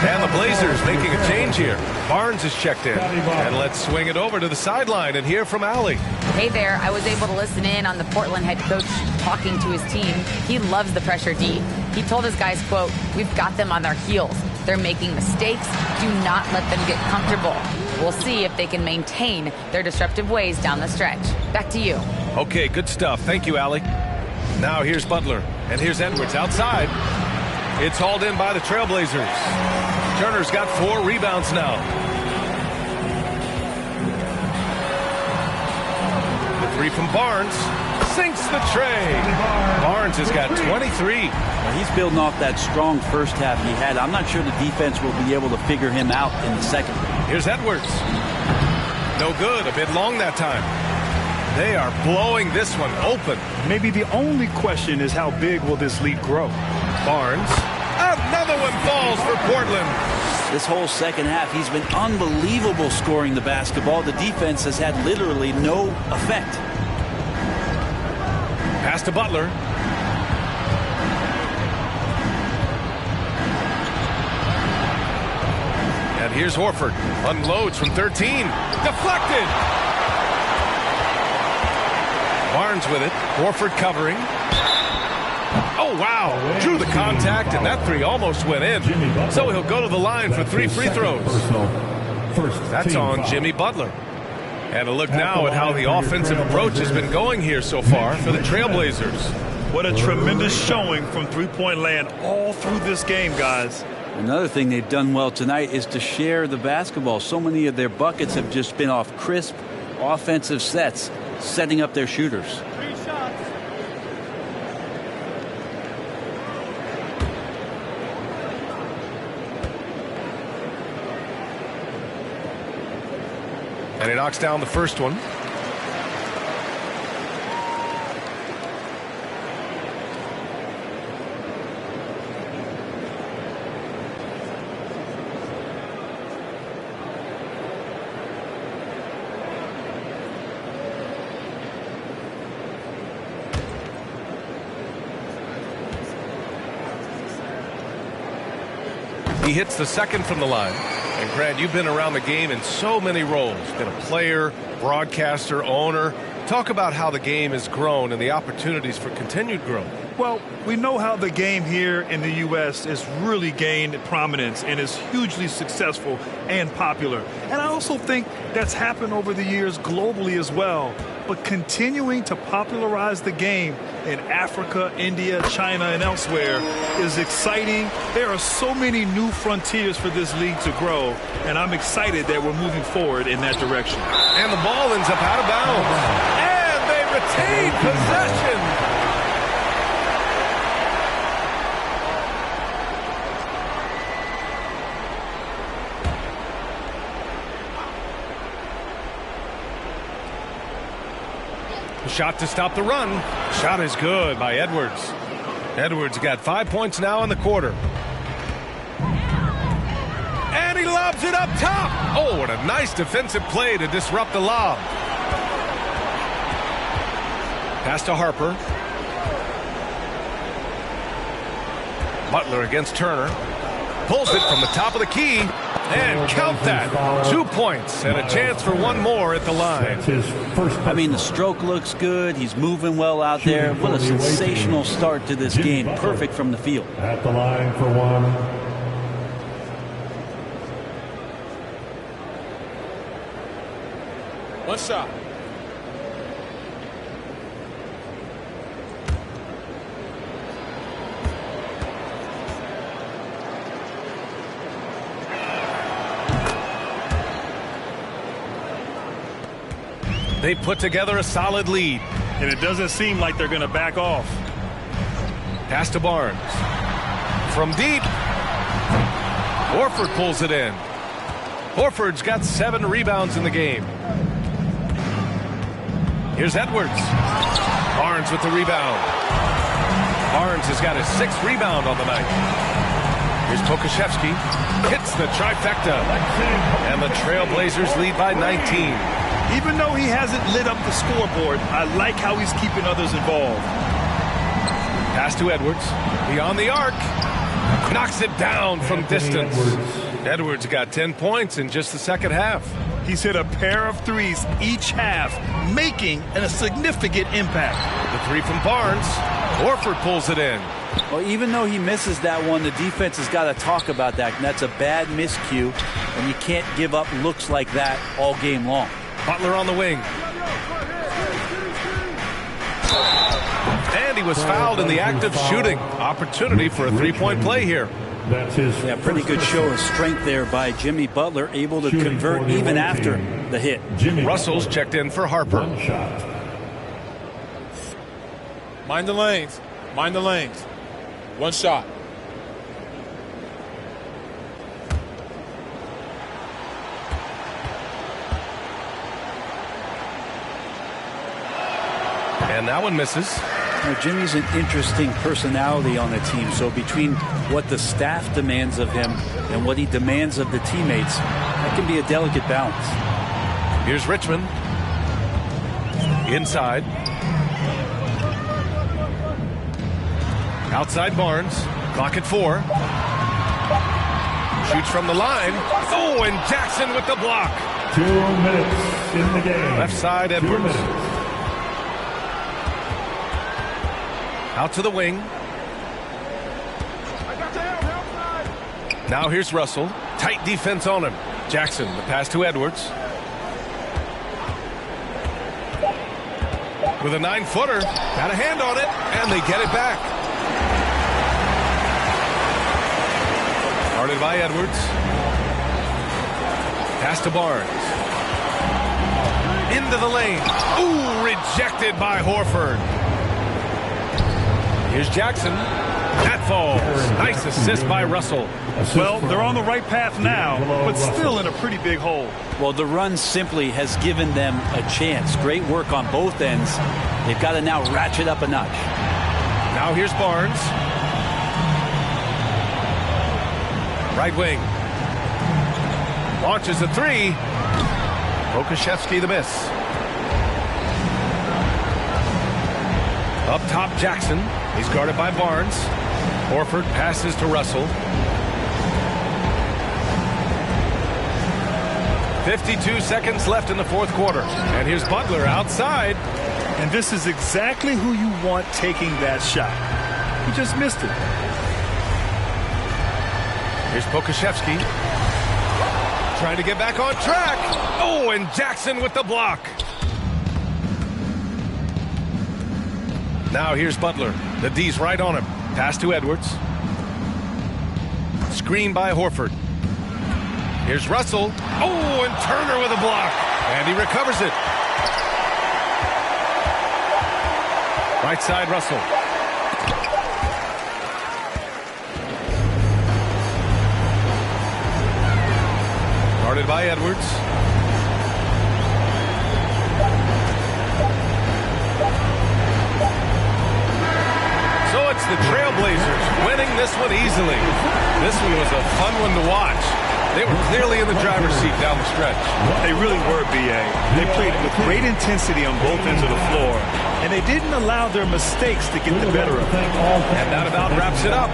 And the Blazers making a change here. Barnes is checked in. And let's swing it over to the sideline and hear from Allie. Hey there. I was able to listen in on the Portland head coach talking to his team. He loves the pressure D. He told his guys, quote, "We've got them on their heels. They're making mistakes. Do not let them get comfortable. We'll see if they can maintain their disruptive ways down the stretch." Back to you. Okay, good stuff. Thank you, Allie. Now here's Butler. And here's Edwards outside. It's hauled in by the Trailblazers. Turner's got 4 rebounds now. The three from Barnes sinks the tray. Barnes has got 23. Well, he's building off that strong first half he had. I'm not sure the defense will be able to figure him out in the second. Here's Edwards. No good. A bit long that time. They are blowing this one open. Maybe the only question is how big will this lead grow? Barnes. Another one falls for Portland. This whole second half, he's been unbelievable scoring the basketball. The defense has had literally no effect. Pass to Butler. And here's Horford. Unloads from 13. Deflected. Barnes with it. Horford covering. Oh, wow. Drew the contact, and that three almost went in. So he'll go to the line for 3 free throws. That's on Jimmy Butler. And a look now at how the offensive approach has been going here so far for the Trailblazers. What a tremendous showing from three-point land all through this game, guys. Another thing they've done well tonight is to share the basketball. So many of their buckets have just been off crisp offensive sets, setting up their shooters. And he knocks down the first one. He hits the second from the line. And Grant, you've been around the game in so many roles. Been a player, broadcaster, owner. Talk about how the game has grown and the opportunities for continued growth. Well, we know how the game here in the U.S. has really gained prominence and is hugely successful and popular. And I also think that's happened over the years globally as well. But continuing to popularize the game in Africa, India, China, and elsewhere is exciting. There are so many new frontiers for this league to grow, and I'm excited that we're moving forward in that direction. And the ball ends up out of bounds. And they retain possession. Shot to stop the run. Shot is good by Edwards. Edwards got 5 points now in the quarter. And he lobs it up top. Oh, what a nice defensive play to disrupt the lob. Pass to Harper. Butler against Turner. Pulls it from the top of the key. And count that. 2 points and a chance for one more at the line. I mean, the stroke looks good. He's moving well out there. What a sensational start to this game. Perfect from the field. At the line for one. One shot. They put together a solid lead. And it doesn't seem like they're going to back off. Pass to Barnes. From deep. Horford pulls it in. Horford's got 7 rebounds in the game. Here's Edwards. Barnes with the rebound. Barnes has got his 6th rebound on the night. Here's Pokusevski. Hits the trifecta. And the Trailblazers lead by 19. Even though he hasn't lit up the scoreboard, I like how he's keeping others involved. Pass to Edwards. Beyond the arc. Knocks it down from distance. Edwards got 10 points in just the second half. He's hit a pair of threes each half, making a significant impact. The three from Barnes. Horford pulls it in. Well, even though he misses that one, the defense has got to talk about that. And that's a bad miscue, and you can't give up looks like that all game long. Butler on the wing. And he was fouled in the act of shooting. Opportunity for a 3-point play here. That's his Pretty good show of strength there by Jimmy Butler, able to convert even after the hit. Russell's checked in for Harper. One shot. Mind the lanes. Mind the lanes. One shot. And that one misses. Now, Jimmy's an interesting personality on the team. So between what the staff demands of him and what he demands of the teammates, that can be a delicate balance. Here's Richmond. Inside. Outside Barnes. Clock at 4. Shoots from the line. Oh, and Jackson with the block. 2 minutes in the game. Left side, 2 Edwards. minutes. Out to the wing. Now here's Russell. Tight defense on him. Jackson, the pass to Edwards. With a 9-footer. Got a hand on it, and they get it back. Guarded by Edwards. Pass to Barnes. Into the lane. Ooh, rejected by Horford. Here's Jackson. That falls. Nice assist by Russell. Well, they're on the right path now, but still in a pretty big hole. Well, the run simply has given them a chance. Great work on both ends. They've got to now ratchet up a notch. Now here's Barnes. Right wing. Launches a 3. Pokashevsky the miss. Up top, Jackson. He's guarded by Barnes. Horford passes to Russell. 52 seconds left in the fourth quarter. And here's Butler outside. And this is exactly who you want taking that shot. He just missed it. Here's Pokashevsky. Trying to get back on track. Oh, and Jackson with the block. Now here's Butler. The D's right on him. Pass to Edwards. Screen by Horford. Here's Russell. Oh, and Turner with a block. And he recovers it. Right side, Russell. Guarded by Edwards. So it's the Trailblazers winning this one easily. This one was a fun one to watch. They were clearly in the driver's seat down the stretch. They really were, B.A. They played with great intensity on both ends of the floor, and they didn't allow their mistakes to get the better of them. And that about wraps it up.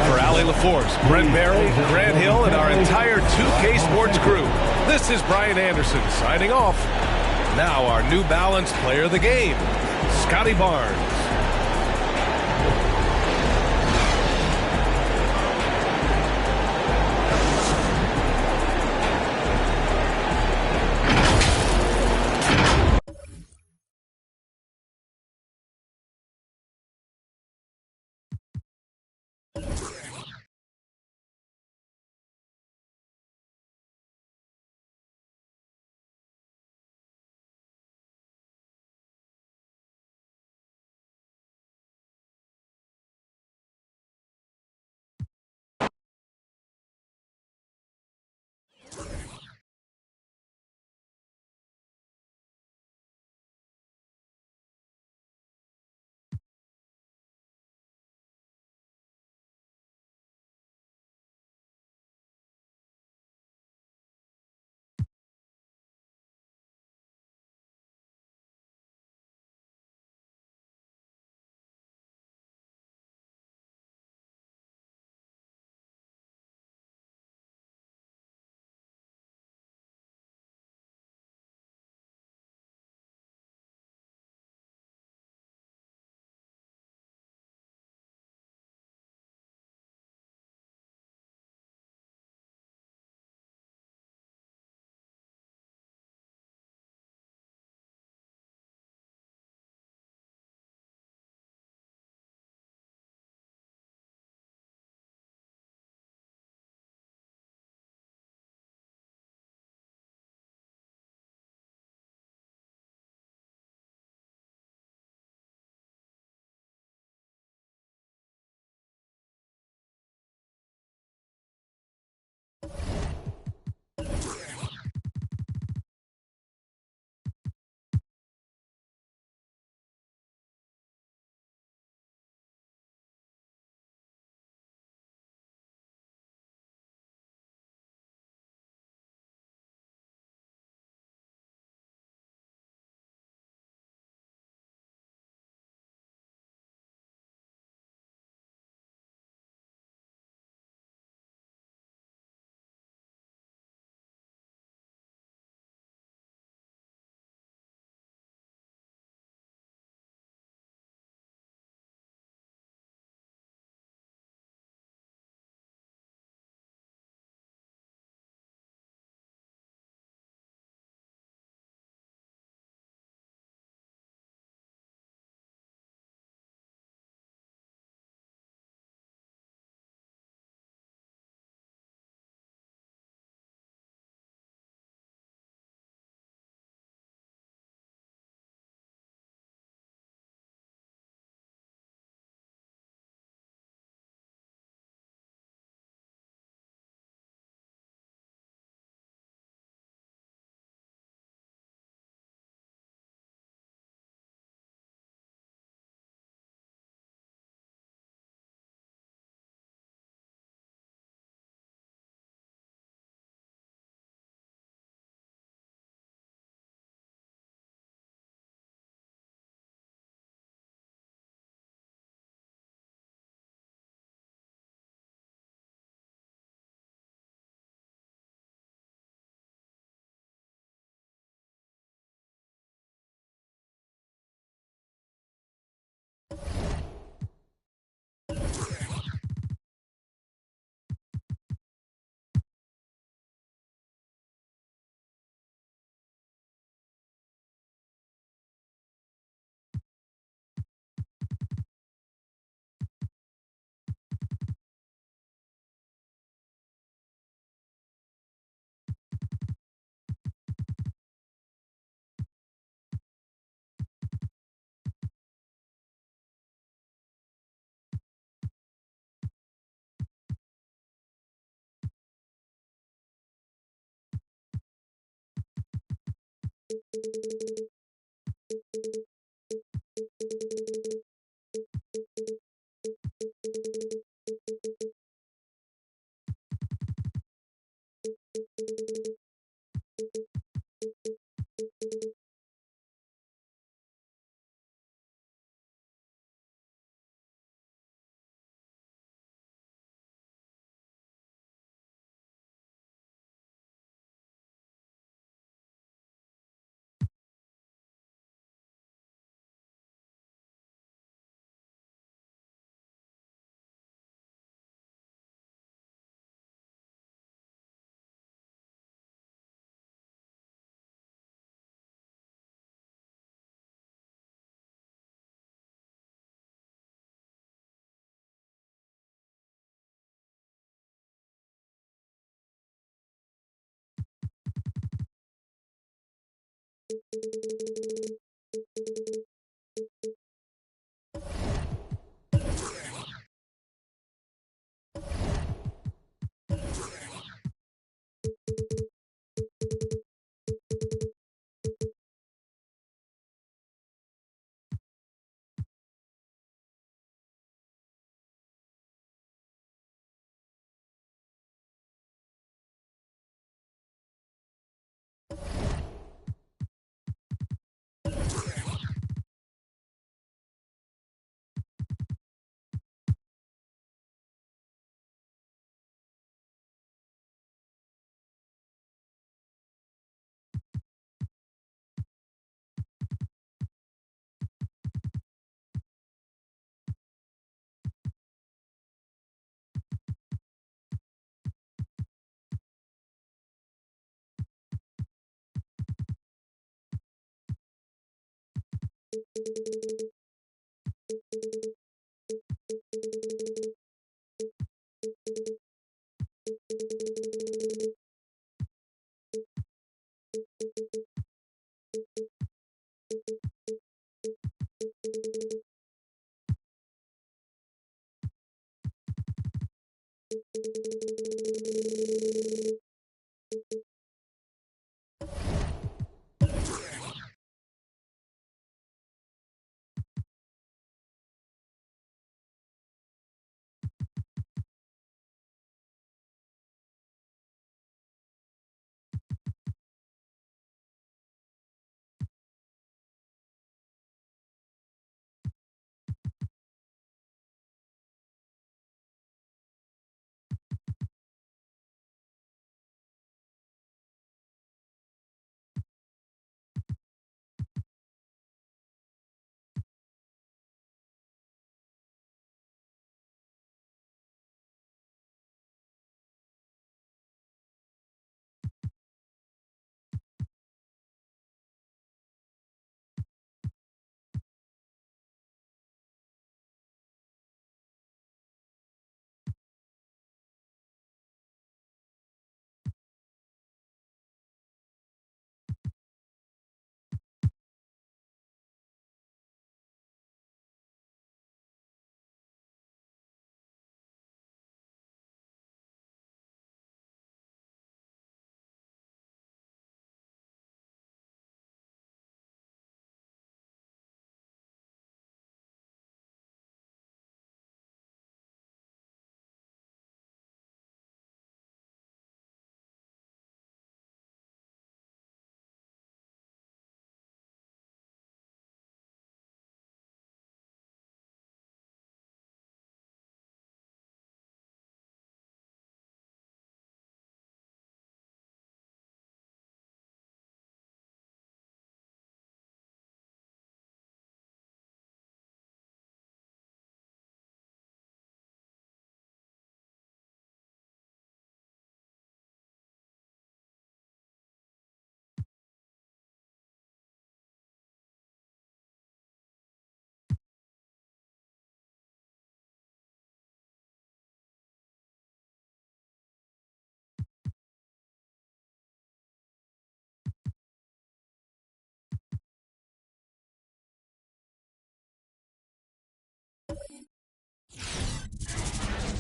For Allie LaForce, Brent Barry, Grant Hill, and our entire 2K Sports crew, this is Brian Anderson signing off. Now our New Balance player of the game, Scotty Barnes.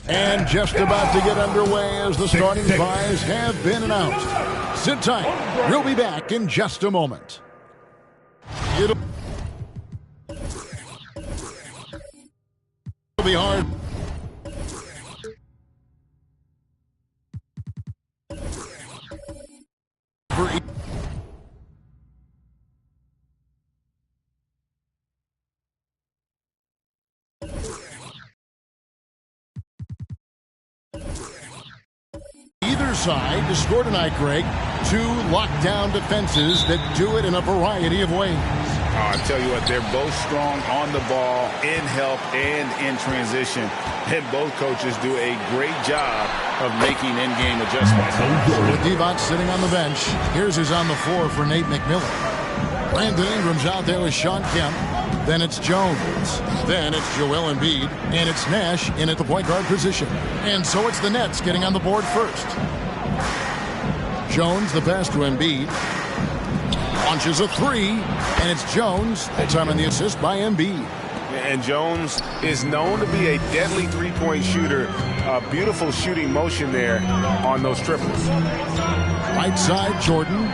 And just about to get underway as the starting fives have been announced. Sit tight. We'll be back in just a moment. be hard. For either side to score tonight, Greg. Two lockdown defenses that do it in a variety of ways. I tell you what, they're both strong on the ball, in help, and in transition. And both coaches do a great job of making in-game adjustments. With Divac sitting on the bench, here's who's on the floor for Nate McMillan. Brandon Ingram's out there with Sean Kemp. Then it's Jones. Then it's Joel Embiid. And it's Nash in at the point guard position. And so it's the Nets getting on the board first. Jones, the pass to Embiid. Launches a three. And it's Jones. That time on the assist by Embiid. And Jones is known to be a deadly three-point shooter. A beautiful shooting motion there on those triples. Right side, Jordan.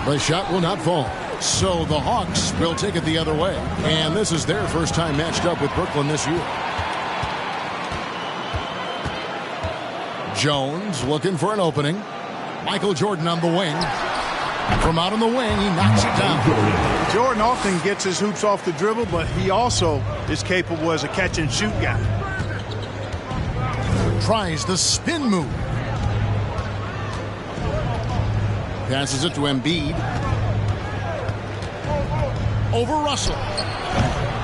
The shot will not fall. So the Hawks will take it the other way. And this is their first time matched up with Brooklyn this year. Jones looking for an opening. Michael Jordan on the wing. From out on the wing, he knocks it down. Jordan often gets his hoops off the dribble, but he also is capable as a catch-and-shoot guy. Tries the spin move. Passes it to Embiid. Over Russell.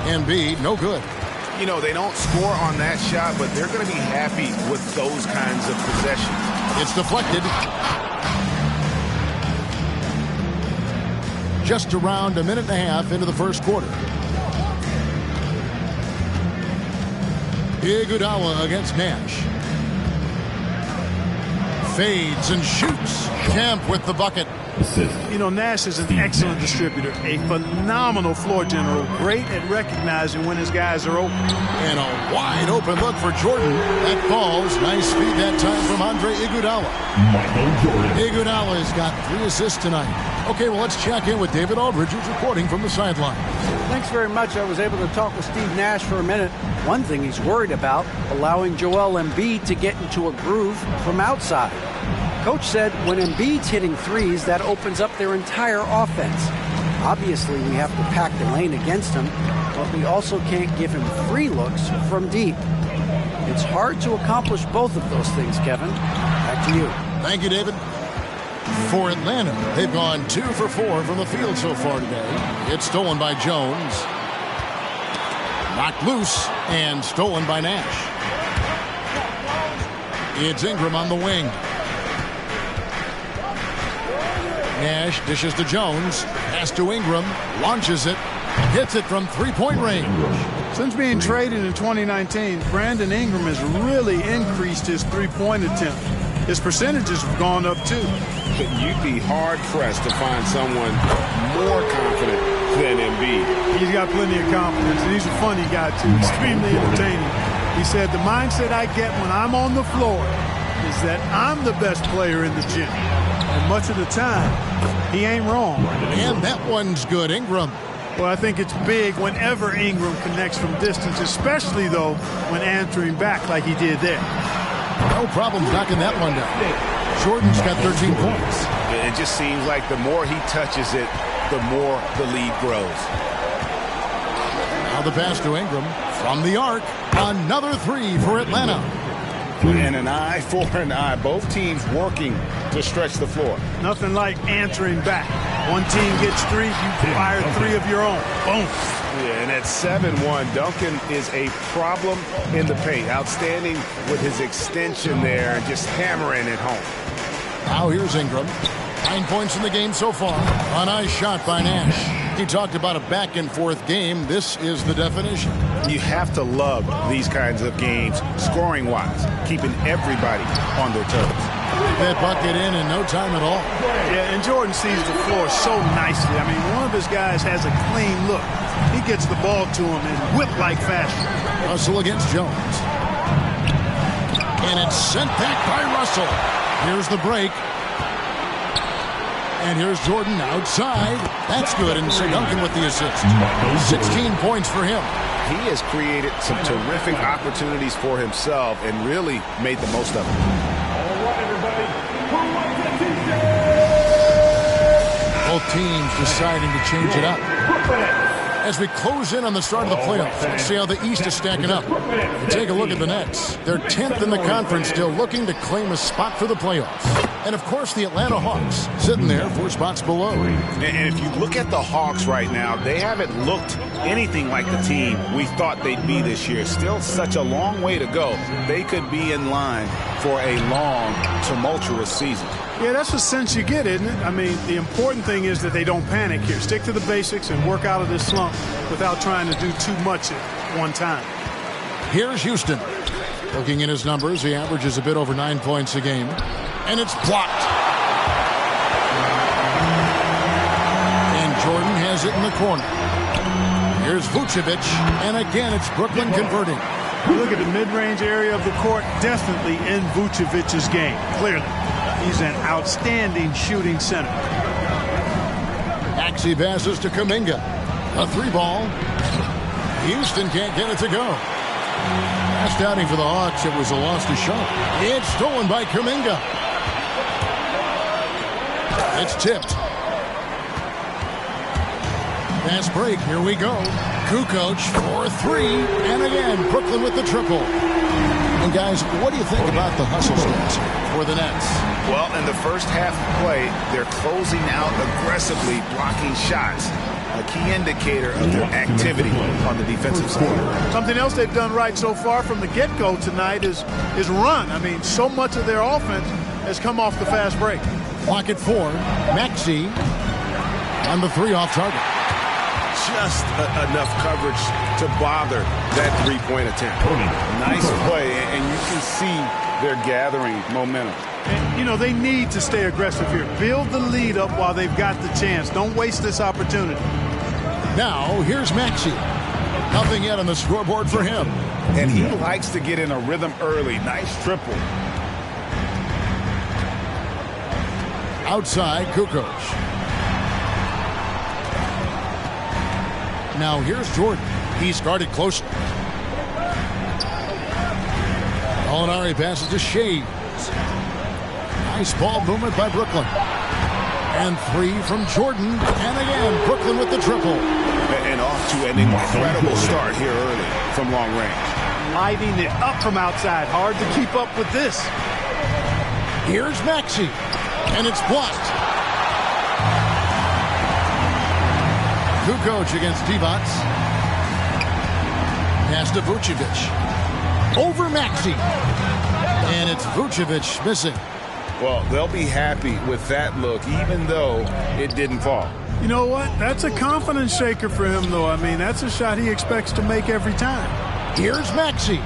Embiid, no good. You know, they don't score on that shot, but they're going to be happy with those kinds of possessions. It's deflected. Just around a minute and a half into the first quarter. Iguodala against Nash. Fades and shoots. Kemp with the bucket. You know, Nash is an excellent distributor, a phenomenal floor general, great at recognizing when his guys are open. And a wide open look for Jordan. That falls. Nice feed that time from Andre Iguodala. Iguodala has got 3 assists tonight. Okay, well, let's check in with David Aldridge, who's reporting from the sideline. Thanks very much. I was able to talk with Steve Nash for a minute. One thing he's worried about, allowing Joel Embiid to get into a groove from outside. Coach said when Embiid's hitting threes, that opens up their entire offense. Obviously, we have to pack the lane against him, but we also can't give him free looks from deep. It's hard to accomplish both of those things, Kevin. Back to you. Thank you, David. For Atlanta, they've gone 2 for 4 from the field so far today. It's stolen by Jones. Knocked loose and stolen by Nash. It's Ingram on the wing. Nash dishes to Jones. Pass to Ingram. Launches it. Hits it from three-point range. Since being traded in 2019, Brandon Ingram has really increased his three-point attempt. His percentages have gone up, too. But you'd be hard-pressed to find someone more confident than Embiid. He's got plenty of confidence, and he's a funny guy, too. Extremely entertaining. He said, the mindset I get when I'm on the floor is that I'm the best player in the gym. And much of the time, he ain't wrong. And that one's good, Ingram. Well, I think it's big whenever Ingram connects from distance, especially, though, when answering back like he did there. No problem knocking that one down. Jordan's got 13 points. It just seems like the more he touches it, the more the lead grows. Now the pass to Ingram from the arc. Another 3 for Atlanta. And an eye for an eye. Both teams working to stretch the floor. Nothing like answering back. One team gets 3, you fire 3 of your own. Boom. Yeah, and at 7-1, Duncan is a problem in the paint. Outstanding with his extension there and just hammering it home. Now here's Ingram. 9 points in the game so far. A nice shot by Nash. He talked about a back-and-forth game. This is the definition. You have to love these kinds of games, scoring-wise, keeping everybody on their toes. That bucket in no time at all. Yeah, and Jordan sees the floor so nicely. I mean, one of his guys has a clean look. He gets the ball to him in whip-like fashion. Russell against Jones. And it's sent back by Russell. Here's the break. And here's Jordan outside. That's good. And Duncan with the assist. 16 points for him. he has created some terrific opportunities for himself and really made the most of it. All right, everybody. Who wants a t-shirt? Both teams deciding to change it up. As we close in on the start of the playoffs, let's see how the East is stacking up. Take a look at the Nets. They're 10th in the conference, still looking to claim a spot for the playoffs. And, of course, the Atlanta Hawks sitting there 4 spots below. And if you look at the Hawks right now, they haven't looked anything like the team we thought they'd be this year. Still such a long way to go. They could be in line for a long, tumultuous season. Yeah, that's the sense you get, isn't it? I mean, the important thing is that they don't panic here. Stick to the basics and work out of this slump without trying to do too much at one time. Here's Houston. Looking at his numbers, he averages a bit over 9 points a game. And it's blocked. And Jordan has it in the corner. Here's Vucevic. And again, it's Brooklyn converting. You look at the mid-range area of the court, definitely in Vucevic's game, clearly. He's an outstanding shooting center. Maxey passes to Kuminga. A 3-ball. Houston can't get it to go. Last outing for the Hawks, it was a loss to Sharp. It's stolen by Kuminga. It's tipped. Fast break, here we go. Kukoc for 3, and again, Brooklyn with the triple. And guys, what do you think about the hustle stats for the Nets? Well, in the first half of play, they're closing out aggressively, blocking shots. A key indicator of their activity on the defensive side. Something else they've done right so far from the get-go tonight is run. I mean, so much of their offense has come off the fast break. Clock at 4. Maxey on the 3 off target. Just enough coverage to bother that 3-point attempt. Nice play, and you can see they're gathering momentum. And, you know, they need to stay aggressive here. Build the lead up while they've got the chance. Don't waste this opportunity. Now, here's Maxey. Nothing yet on the scoreboard for him. And he likes to get in a rhythm early. Nice triple. Outside, Kukoc. Now here's Jordan. He's guarded closely. Molinari passes to Shea. Nice ball movement by Brooklyn. And 3 from Jordan. And again, Brooklyn with the triple. And off to an incredible start here early from long range. Lighting it up from outside. Hard to keep up with this. Here's Maxey. And it's blocked. Kukoc against Divac. Pass to Vucevic. Over Maxey. And it's Vucevic missing. Well, they'll be happy with that look, even though it didn't fall. You know what? That's a confidence shaker for him, though. I mean, that's a shot he expects to make every time. Here's Maxey.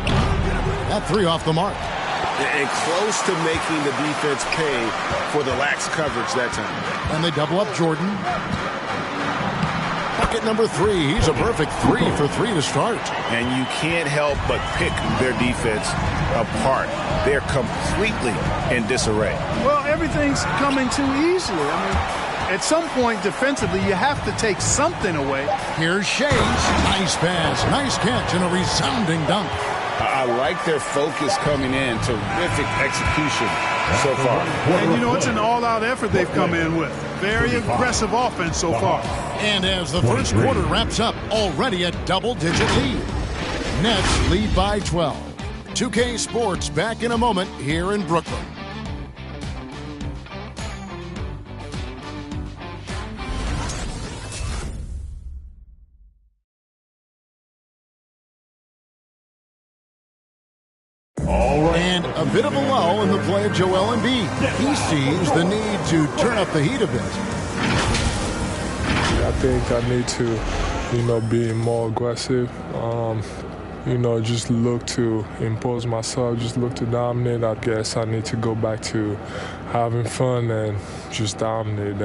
That 3 off the mark. And close to making the defense pay for the lax coverage that time. And they double up Jordan. Bucket number 3. He's a perfect 3 for 3 to start. And you can't help but pick their defense apart. They're completely in disarray. Well, everything's coming too easily. I mean, at some point defensively, you have to take something away. Here's Shea. Nice pass, nice catch, and a resounding dunk. I like their focus coming in. Terrific execution so far. And, you know, it's an all-out effort they've come in with. Very aggressive offense so far. And as the first quarter wraps up, already a double-digit lead. Nets lead by 12. 2K Sports back in a moment here in Brooklyn. And a bit of a lull in the play of Joel Embiid. He sees the need to turn up the heat a bit. I think I need to, be more aggressive. Just look to impose myself, just look to dominate. I guess I need to go back to having fun and just dominate.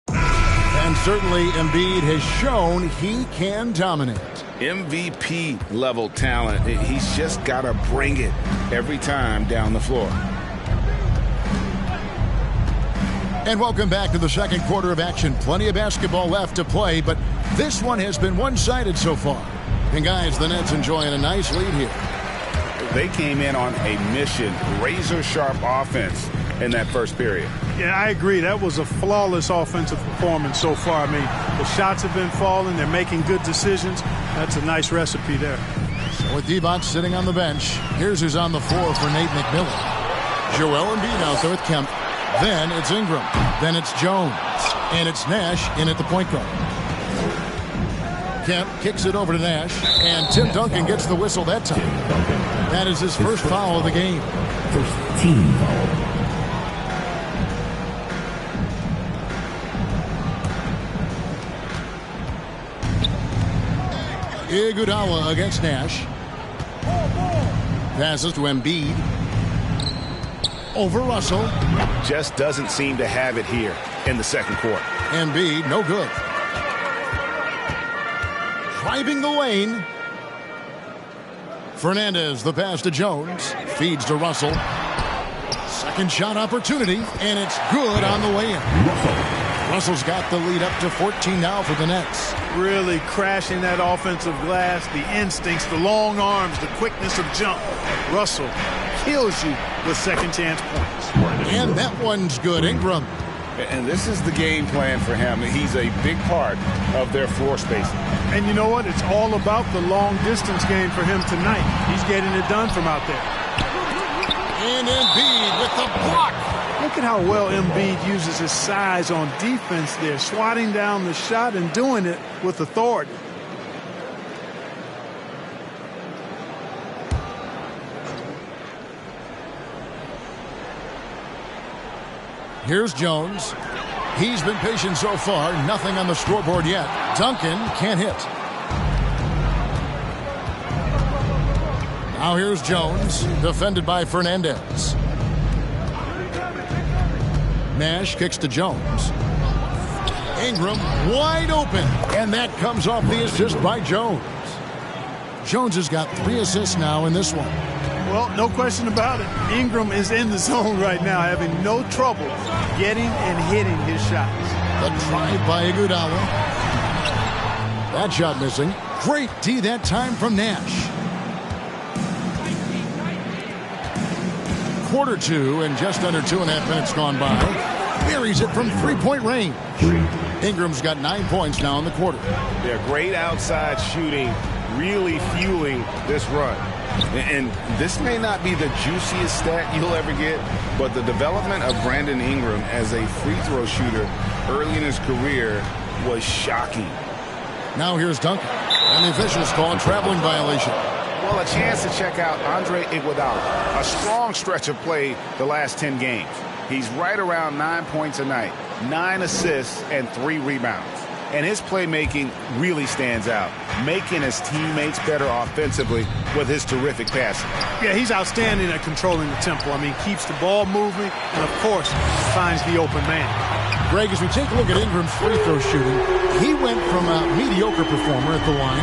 And certainly Embiid has shown he can dominate. MVP level talent. He's just got to bring it every time down the floor. And welcome back to the second quarter of action. Plenty of basketball left to play, but this one has been one-sided so far. And guys, the Nets enjoying a nice lead here. They came in on a mission, razor-sharp offense in that first period. Yeah, I agree. That was a flawless offensive performance so far. I mean, the shots have been falling. They're making good decisions. That's a nice recipe there. So with Divac sitting on the bench, here's who's on the floor for Nate McMillan. Joel Embiid out there with Kemp. Then it's Ingram. Then it's Jones. And it's Nash in at the point guard. Kemp kicks it over to Nash. And Tim Duncan gets the whistle that time. That is his first foul of the game. First team foul. Iguodala against Nash. Passes to Embiid. Over Russell. Just doesn't seem to have it here in the second quarter. Embiid, no good. Driving the lane. Fernandez, the pass to Jones. Feeds to Russell. Second shot opportunity, and it's good on the way in. Russell's got the lead up to 14 now for the Nets. Really crashing that offensive glass, the instincts, the long arms, the quickness of jump. Russell kills you with second chance points. And that one's good. Ingram. And this is the game plan for him. He's a big part of their floor spacing. And you know what? It's all about the long distance game for him tonight. He's getting it done from out there. And Embiid with the block. Look at how well Embiid uses his size on defense there, swatting down the shot and doing it with authority. Here's Jones. He's been patient so far. Nothing on the scoreboard yet. Duncan can't hit. Now here's Jones, defended by Fernandez. Nash kicks to Jones. Ingram wide open, and that comes off the assist by Jones. Jones has got 3 assists now in this one. Well, no question about it. Ingram is in the zone right now, having no trouble getting and hitting his shots. The drive by Iguodala. That shot missing. Great D that time from Nash. Quarter 2 and just under 2.5 minutes gone by. Buries it from three-point range. Ingram's got 9 points now in the quarter. Yeah, great outside shooting, really fueling this run. And this may not be the juiciest stat you'll ever get, but the development of Brandon Ingram as a free throw shooter early in his career was shocking. Now here's Duncan. And the officials call a traveling violation. Well, a chance to check out Andre Iguodala. A strong stretch of play the last 10 games. He's right around 9 points a night, 9 assists, and 3 rebounds. And his playmaking really stands out, making his teammates better offensively with his terrific passing. Yeah, he's outstanding at controlling the tempo. I mean, keeps the ball moving, and of course, finds the open man. Greg, as we take a look at Ingram's free throw shooting, he went from a mediocre performer at the line